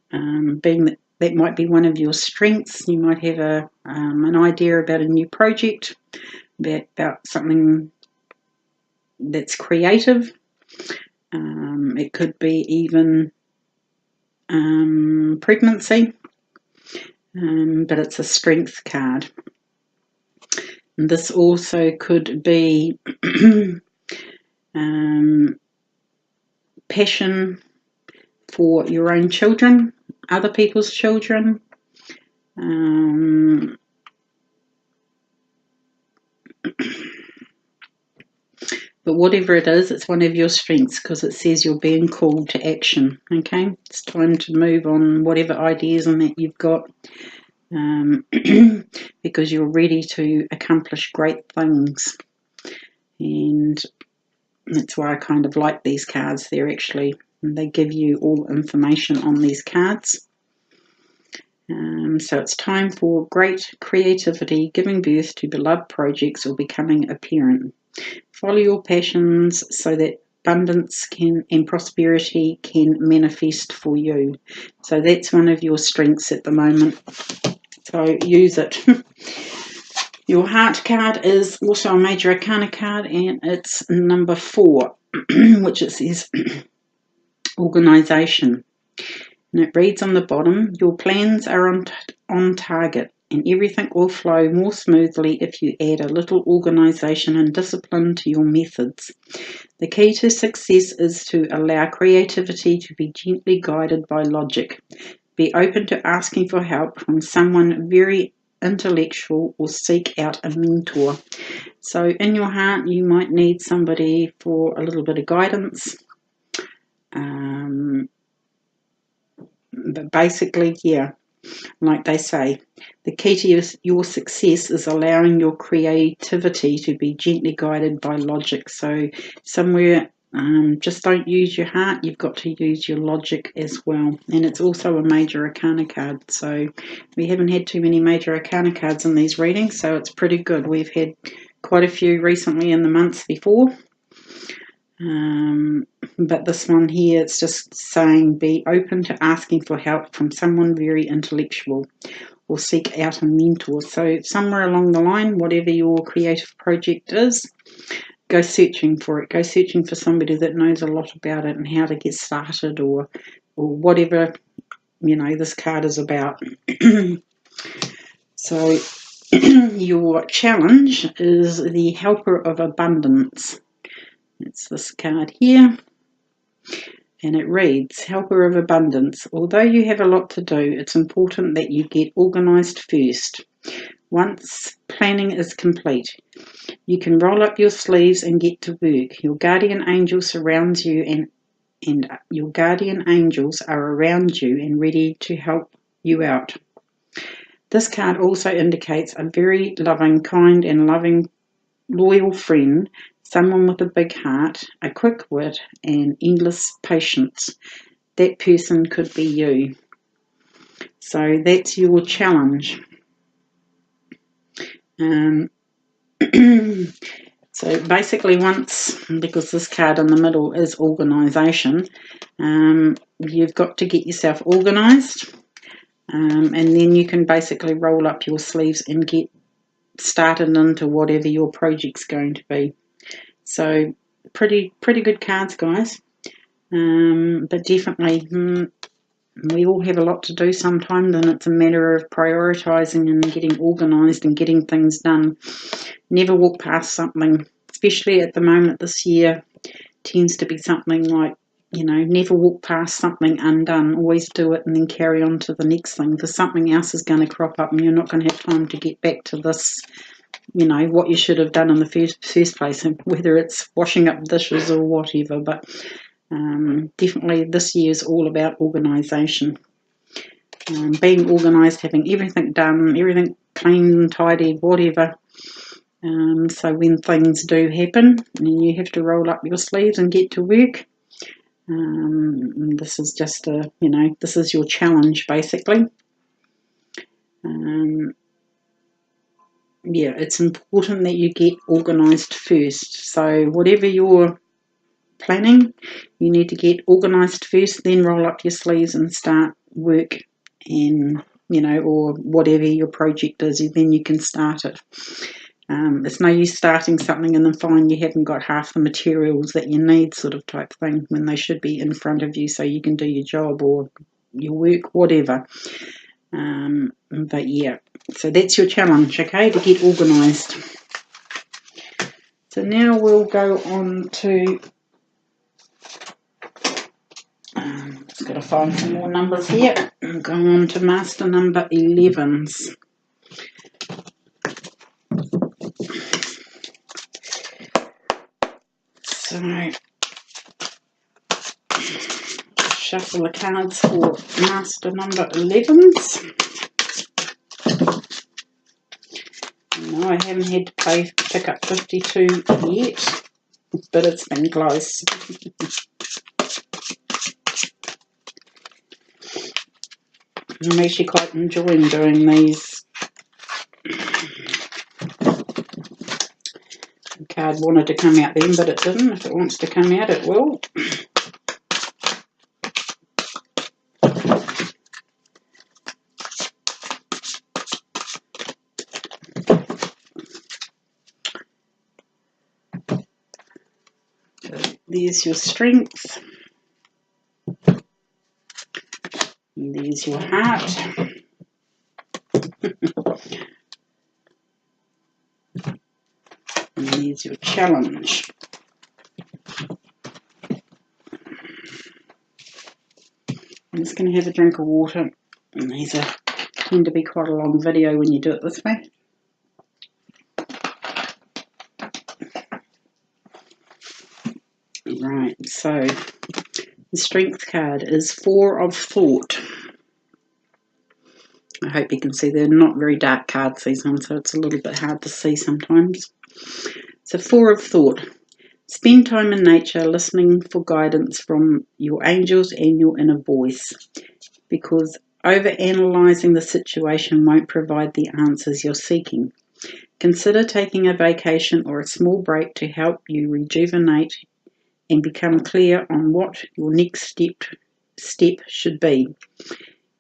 that might be one of your strengths. You might have an idea about a new project, about something that's creative. It could be even pregnancy, but it's a strength card. And this also could be passion for your own children, other people's children. But whatever it is, it's one of your strengths because it says you're being called to action. Okay, it's time to move on whatever ideas and that you've got, because you're ready to accomplish great things. And that's why I kind of like these cards. They give you all information on these cards. So it's time for great creativity, giving birth to beloved projects or becoming apparent. Follow your passions so that abundance and prosperity can manifest for you. So that's one of your strengths at the moment. So use it. Your heart card is also a major arcana card, and it's number 4, which it says organisation. And it reads on the bottom, your plans are on target and everything will flow more smoothly if you add a little organisation and discipline to your methods. The key to success is to allow creativity to be gently guided by logic. Be open to asking for help from someone very intellectual or seek out a mentor. So in your heart, you might need somebody for a little bit of guidance. But basically, yeah, like they say, the key to your success is allowing your creativity to be gently guided by logic. So somewhere, just don't use your heart, you've got to use your logic as well. And it's also a major arcana card. So we haven't had too many major arcana cards in these readings, so it's pretty good. We've had quite a few recently in the months before. But this one here, it's just saying be open to asking for help from someone very intellectual or seek out a mentor. So somewhere along the line, whatever your creative project is, go searching for it. Go searching for somebody that knows a lot about it and how to get started, or whatever, this card is about. So your challenge is the Helper of Abundance. It's this card here, and it reads, Helper of Abundance. Although you have a lot to do, it's important that you get organised first. Once planning is complete, you can roll up your sleeves and get to work. Your guardian angel surrounds you, and your guardian angels are around you and ready to help you out. This card also indicates a very loving, kind and loving, loyal friend, someone with a big heart, a quick wit, and endless patience. That person could be you. So that's your challenge. So basically, because this card in the middle is organisation, you've got to get yourself organised, and then you can basically roll up your sleeves and get started into whatever your project's going to be. So pretty good cards, guys. But definitely, we all have a lot to do sometimes, and it's a matter of prioritising and getting organised and getting things done. Never walk past something, especially at the moment this year, tends to be something like, never walk past something undone. Always do it and then carry on to the next thing, because something else is going to crop up and you're not going to have time to get back to this, what you should have done in the first place, whether it's washing up dishes or whatever. But definitely this year is all about organisation. Being organised, having everything done, everything clean, tidy, whatever. So when things do happen and you have to roll up your sleeves and get to work, this is just this is your challenge basically. yeah, it's important that you get organised first. So whatever you're planning, you need to get organised first, then roll up your sleeves and start work, and or whatever your project is, then you can start it. It's no use starting something and then find you haven't got half the materials that you need, sort of type thing, when they should be in front of you so you can do your job or your work, whatever. But yeah, so that's your challenge, okay, to get organised. So now we'll go on to, just got to find some more numbers here. We'll go on to master number 11s. So shuffle the cards for master number 11s. No, I haven't had to pick up 52 yet, but it's been close. I'm actually quite enjoying doing these. The card wanted to come out then, but it didn't. If it wants to come out, it will. So there's your strength. And there's your heart. And there's your challenge. I'm just going to have a drink of water. And these tend to be quite a long video when you do it this way. Right, so the strength card is 4 of Thought. I hope you can see they're not very dark cards, these ones, so it's a little bit hard to see sometimes. So 4 of Thought. Spend time in nature listening for guidance from your angels and your inner voice, because overanalyzing the situation won't provide the answers you're seeking. Consider taking a vacation or a small break to help you rejuvenate and become clear on what your next step should be.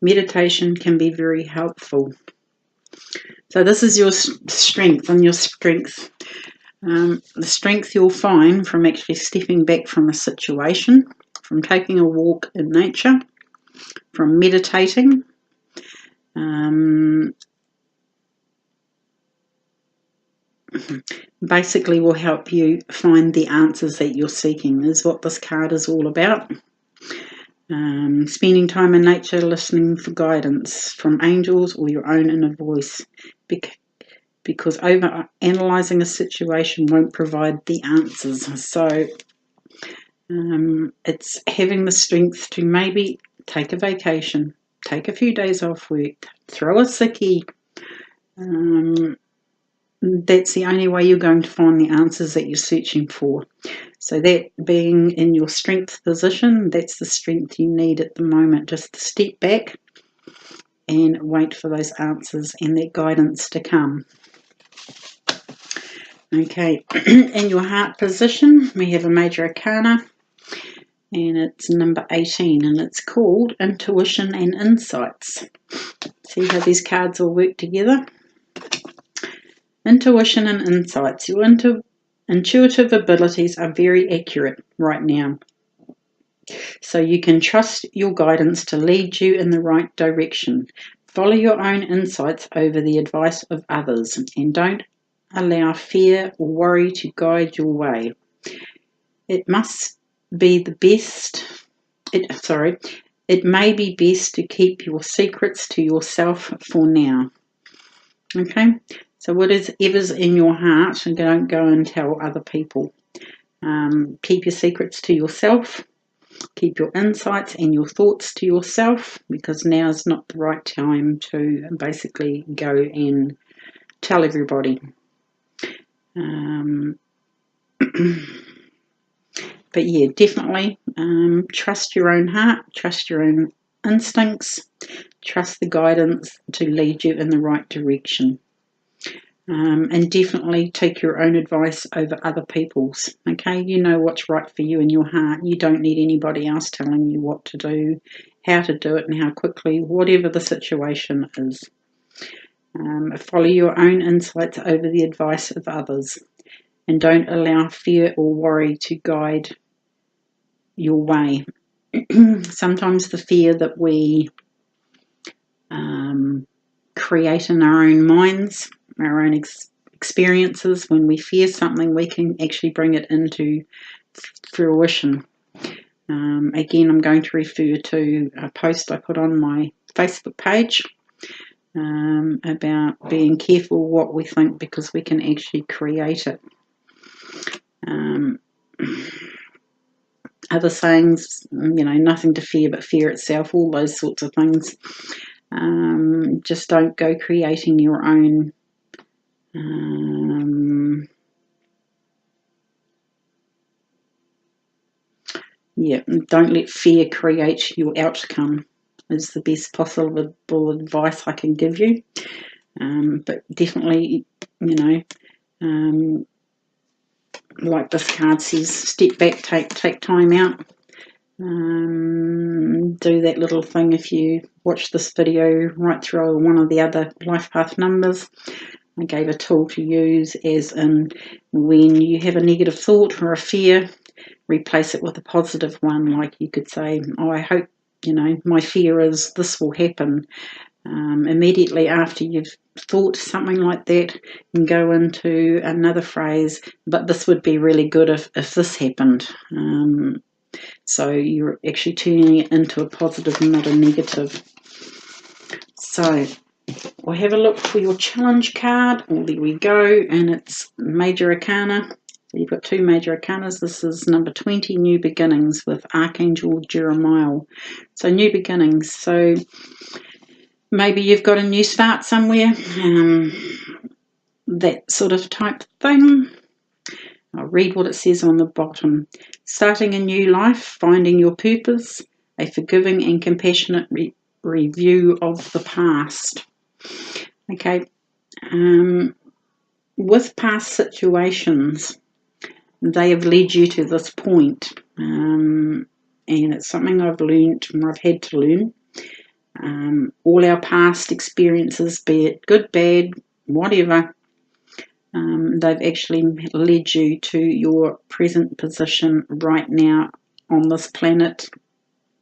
Meditation can be very helpful. So this is your strength, and your strength. The strength you'll find from actually stepping back from a situation, from taking a walk in nature, from meditating, basically will help you find the answers that you're seeking, is what this card is all about. Spending time in nature, listening for guidance from angels or your own inner voice, because over-analysing a situation won't provide the answers. So it's having the strength to maybe take a vacation, take a few days off work, throw a sickie. That's the only way you're going to find the answers that you're searching for. So that being in your strength position, that's the strength you need at the moment, just to step back and wait for those answers and that guidance to come. Okay, in your heart position, we have a major arcana, and it's number 18, and it's called Intuition and Insights. See how these cards all work together? Intuition and insights. Your intuitive abilities are very accurate right now. So you can trust your guidance to lead you in the right direction. Follow your own insights over the advice of others, and don't allow fear or worry to guide your way. It may be best to keep your secrets to yourself for now. Okay, so whatever's in your heart, and don't go and tell other people. Keep your secrets to yourself. Keep your insights and your thoughts to yourself, because now is not the right time to basically go and tell everybody. But yeah, definitely trust your own heart, trust your own instincts, trust the guidance to lead you in the right direction. And definitely take your own advice over other people's. Okay, you know what's right for you in your heart. You don't need anybody else telling you what to do, how to do it, and how quickly, whatever the situation is. Follow your own insights over the advice of others, and don't allow fear or worry to guide your way. Sometimes the fear that we create in our own minds, our own experiences, when we fear something, we can actually bring it into fruition. Again, I'm going to refer to a post I put on my Facebook page about being careful what we think, because we can actually create it. Other sayings, nothing to fear but fear itself, all those sorts of things. Just don't go creating your own don't let fear create your outcome, is the best possible advice I can give you. But definitely, like this card says, step back, take time out. Do that little thing if you watch this video right through one of the other life path numbers. I gave a tool to use, as in when you have a negative thought or a fear, replace it with a positive one. Like you could say, I hope, my fear is this will happen. Immediately after you've thought something like that, and go into another phrase, but this would be really good if this happened. So you're actually turning it into a positive, not a negative. So we'll have a look for your challenge card. Well, there we go, and it's Major Arcana. So you've got two Major Arcanas. This is number 20, New Beginnings, with Archangel Jeremiah. So New Beginnings. So maybe you've got a new start somewhere, that sort of type thing. I'll read what it says on the bottom. Starting a new life, finding your purpose, a forgiving and compassionate review of the past. Okay, with past situations, they have led you to this point, and it's something I've learned, and I've had to learn. All our past experiences, be it good, bad, whatever, they've actually led you to your present position right now on this planet,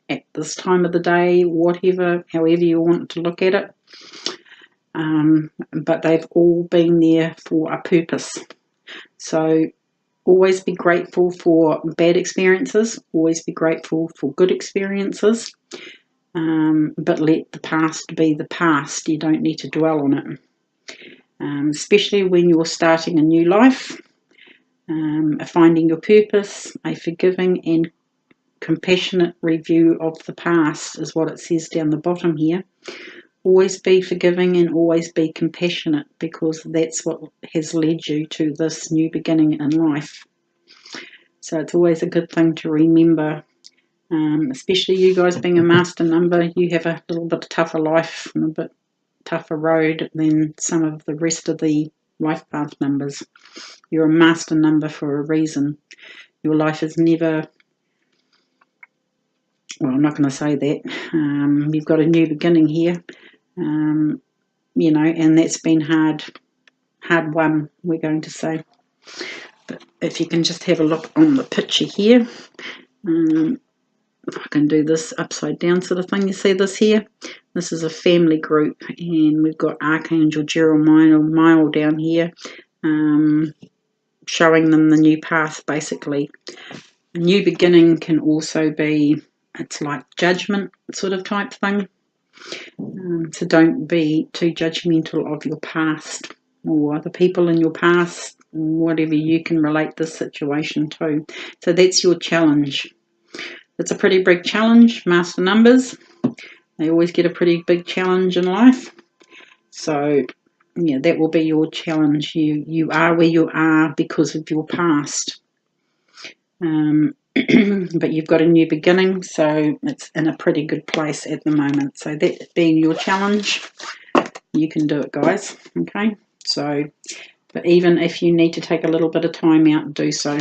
at this time of the day, whatever, however you want to look at it. But they've all been there for a purpose. So always be grateful for bad experiences, always be grateful for good experiences, but let the past be the past. You don't need to dwell on it. Especially when you're starting a new life, finding your purpose, a forgiving and compassionate review of the past is what it says down the bottom here. Always be forgiving and always be compassionate, because that's what has led you to this new beginning in life. So it's always a good thing to remember, especially you guys being a master number. You have a little bit tougher life and a bit tougher road than some of the rest of the life path numbers. You're a master number for a reason. Your life is never, well, I'm not going to say that. You've got a new beginning here, and that's been hard won, we're going to say. But if you can just have a look on the picture here, if I can do this upside down sort of thing, you see this here? This is a family group, and we've got Archangel Jeremiah down here, showing them the new path, basically. A new beginning can also be, it's like judgment sort of type thing. So don't be too judgmental of your past or the people in your past, whatever you can relate this situation to. So that's your challenge. It's a pretty big challenge, master numbers. They always get a pretty big challenge in life. So yeah, that will be your challenge. You are where you are because of your past. But you've got a new beginning, so it's in a pretty good place at the moment. So that being your challenge, you can do it, guys. Okay, So, but even if you need to take a little bit of time out, do so.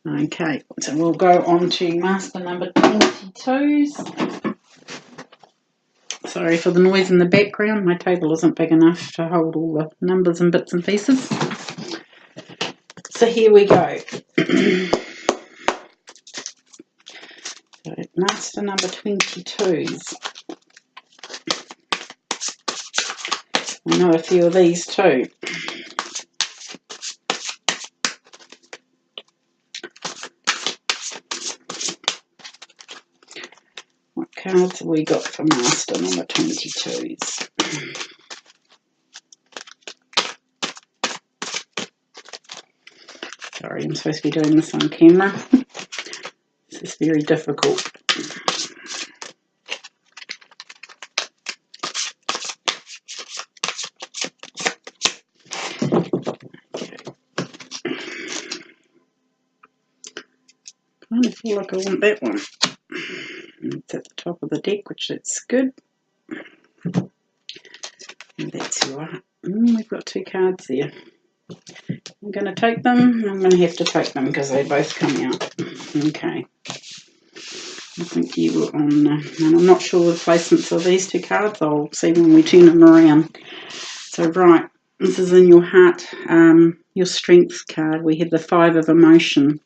Okay, so we'll go on to master number 22s. Sorry for the noise in the background. My table isn't big enough to hold all the numbers and bits and pieces. So here we go. So master number 22s. I know a few of these too. What cards have we got for master number 22s? Sorry, I'm supposed to be doing this on camera. This is very difficult. I kind of feel like I want that one. It's at the top of the deck, which that's good. And that's your... we've got 2 cards there. I'm going to take them. I'm going to have to take them because they both come out. Okay. I think you were on... and I'm not sure the placements of these 2 cards. I'll see when we turn them around. So, right. This is in your heart, your strength card. We have the 5 of emotion.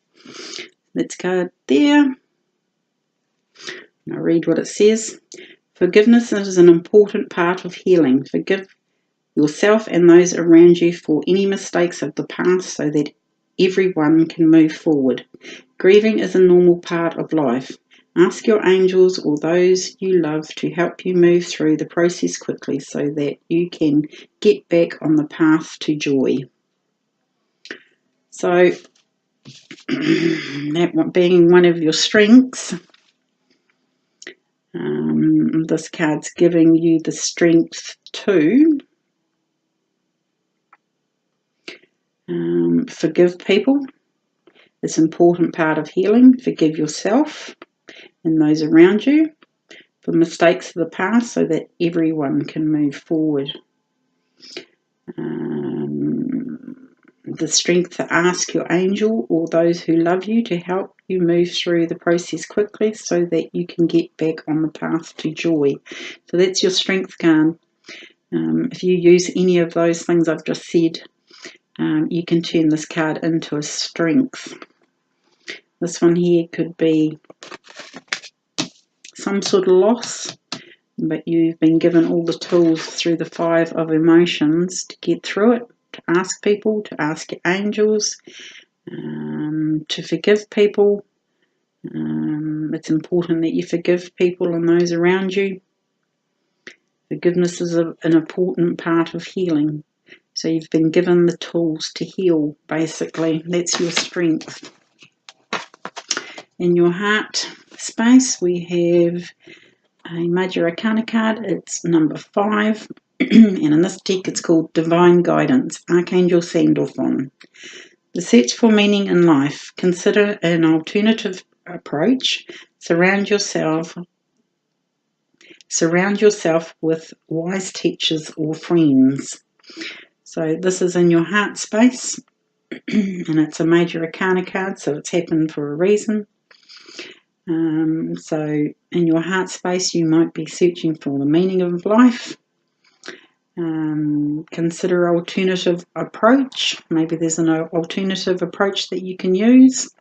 Let's go there. I'll read what it says. Forgiveness is an important part of healing. Forgive yourself and those around you for any mistakes of the past so that everyone can move forward. Grieving is a normal part of life. Ask your angels or those you love to help you move through the process quickly so that you can get back on the path to joy. So, that one being one of your strengths, this card's giving you the strength to forgive people. It's an important part of healing. Forgive yourself and those around you for mistakes of the past so that everyone can move forward. The strength to ask your angel or those who love you to help you move through the process quickly so that you can get back on the path to joy. So that's your strength card. If you use any of those things I've just said, you can turn this card into a strength. This one here could be some sort of loss, but you've been given all the tools through the 5 of emotions to get through it, to ask people, to ask your angels, to forgive people. It's important that you forgive people and those around you. Forgiveness is an important part of healing. So you've been given the tools to heal, basically. That's your strength. In your heart space, we have a Major Arcana card. It's number 5. And in this deck, it's called Divine Guidance, Archangel Sandalphon. The search for meaning in life. Consider an alternative approach. Surround yourself with wise teachers or friends. So this is in your heart space, and it's a Major Arcana card, so it's happened for a reason. So in your heart space, you might be searching for the meaning of life. Consider alternative approach. Maybe there's an alternative approach that you can use.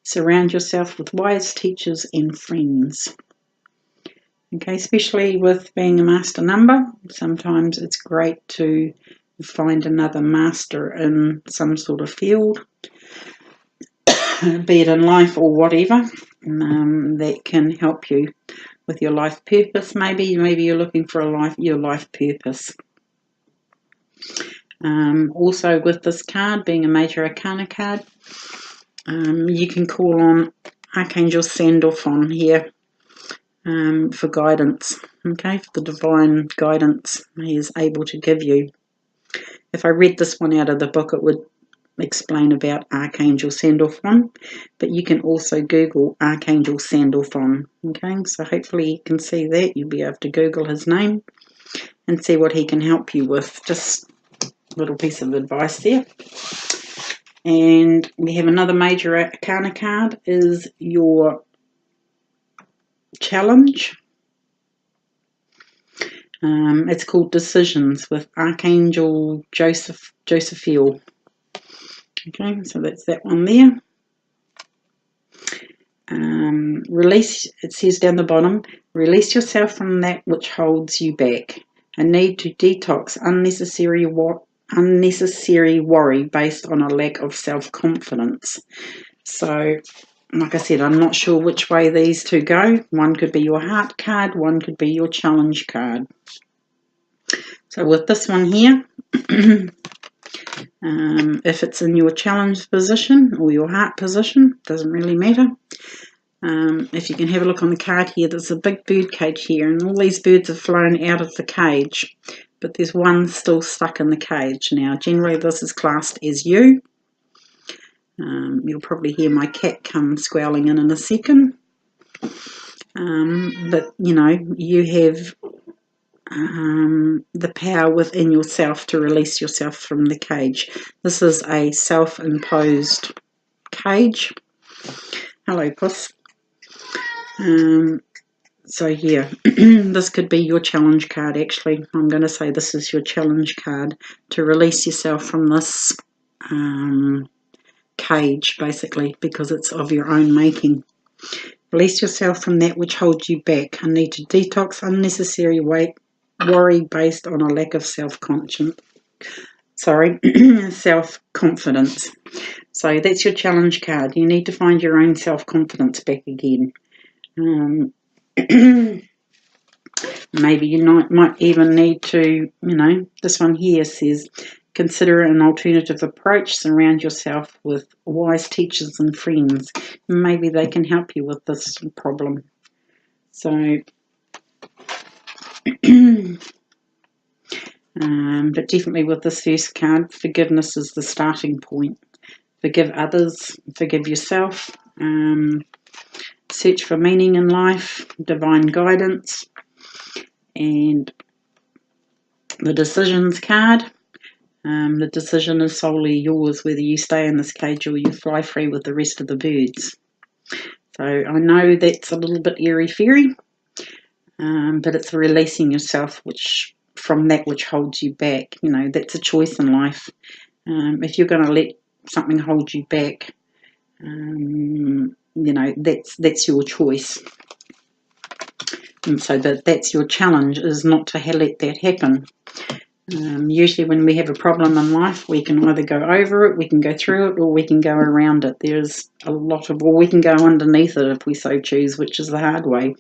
Surround yourself with wise teachers and friends. Okay, especially with being a master number, sometimes it's great to find another master in some sort of field, be it in life or whatever, that can help you with your life purpose. Maybe you're looking for your life purpose. Also with this card being a Major Arcana card, you can call on Archangel Sandalphon here for guidance, okay, for the divine guidance he is able to give you. If I read this one out of the book, it would explain about Archangel Sandalphon, but you can also Google Archangel Sandalphon, okay, so hopefully you can see that. You'll be able to Google his name and see what he can help you with. Just a little piece of advice there. And we have another major arcana card, is your challenge. It's called Decisions with Archangel Josephiel. Okay, so that's that one there. Release, it says down the bottom, release yourself from that which holds you back. A need to detox unnecessary worry based on a lack of self-confidence. So, like I said, I'm not sure which way these two go. One could be your heart card, one could be your challenge card. So with this one here, if it's in your challenge position or your heart position, doesn't really matter. If you can have a look on the card here, there's a big bird cage here, and all these birds have flown out of the cage, but there's one still stuck in the cage. Now, generally this is classed as you. You'll probably hear my cat come squealing in a second. But, you know, you have the power within yourself to release yourself from the cage. This is a self-imposed cage. Hello, puss. So yeah, this could be your challenge card. Actually, I'm going to say this is your challenge card to release yourself from this cage, basically, because it's of your own making. Release yourself from that which holds you back. I need to detox unnecessary worry based on a lack of self-confidence. So that's your challenge card. You need to find your own self-confidence back again. Maybe you might even need to, you know, this one here says, consider an alternative approach. Surround yourself with wise teachers and friends. Maybe they can help you with this problem. So, but definitely with this first card, forgiveness is the starting point. Forgive others, forgive yourself, search for meaning in life, divine guidance, and the decisions card. The decision is solely yours, whether you stay in this cage or you fly free with the rest of the birds. So I know that's a little bit airy-fairy, but it's releasing yourself from that which holds you back. You know, that's a choice in life. If you're going to let something hold you back, you know, that's your choice. And so that's your challenge, is not to let that happen. Usually when we have a problem in life, we can either go over it, we can go through it, or we can go around it. There's a lot of, or we can go underneath it if we so choose, which is the hard way.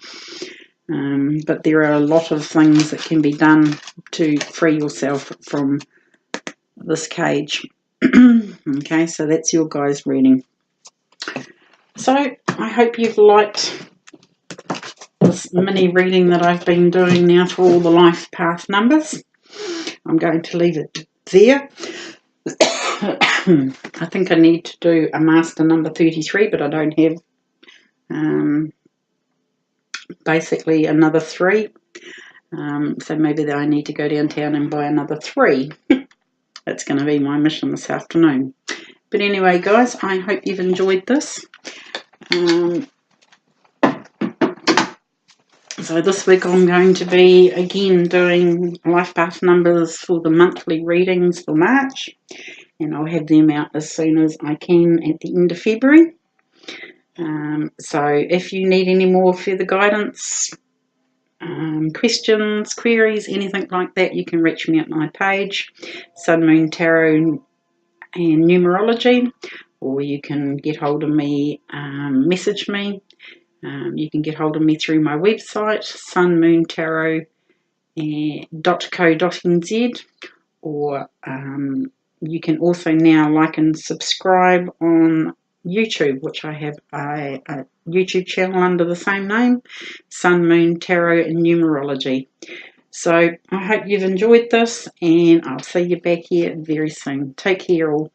But there are a lot of things that can be done to free yourself from this cage. Okay, so that's your guys' reading. So I hope you've liked this mini reading that I've been doing now for all the life path numbers. I'm going to leave it there. I think I need to do a master number 33, but I don't have basically another 3. So maybe I need to go downtown and buy another 3. That's going to be my mission this afternoon. But anyway, guys, I hope you've enjoyed this. So this week I'm going to be again doing life path numbers for the monthly readings for March, and I'll have them out as soon as I can at the end of February. So if you need any more further guidance, questions, queries, anything like that, you can reach me at my page, Sun, Moon, Tarot and Numerology, or you can get hold of me, message me. You can get hold of me through my website, sunmoontarot.co.nz, or you can also now like and subscribe on YouTube, which I have a YouTube channel under the same name, Sun, Moon, Tarot and Numerology. So I hope you've enjoyed this, and I'll see you back here very soon. Take care all.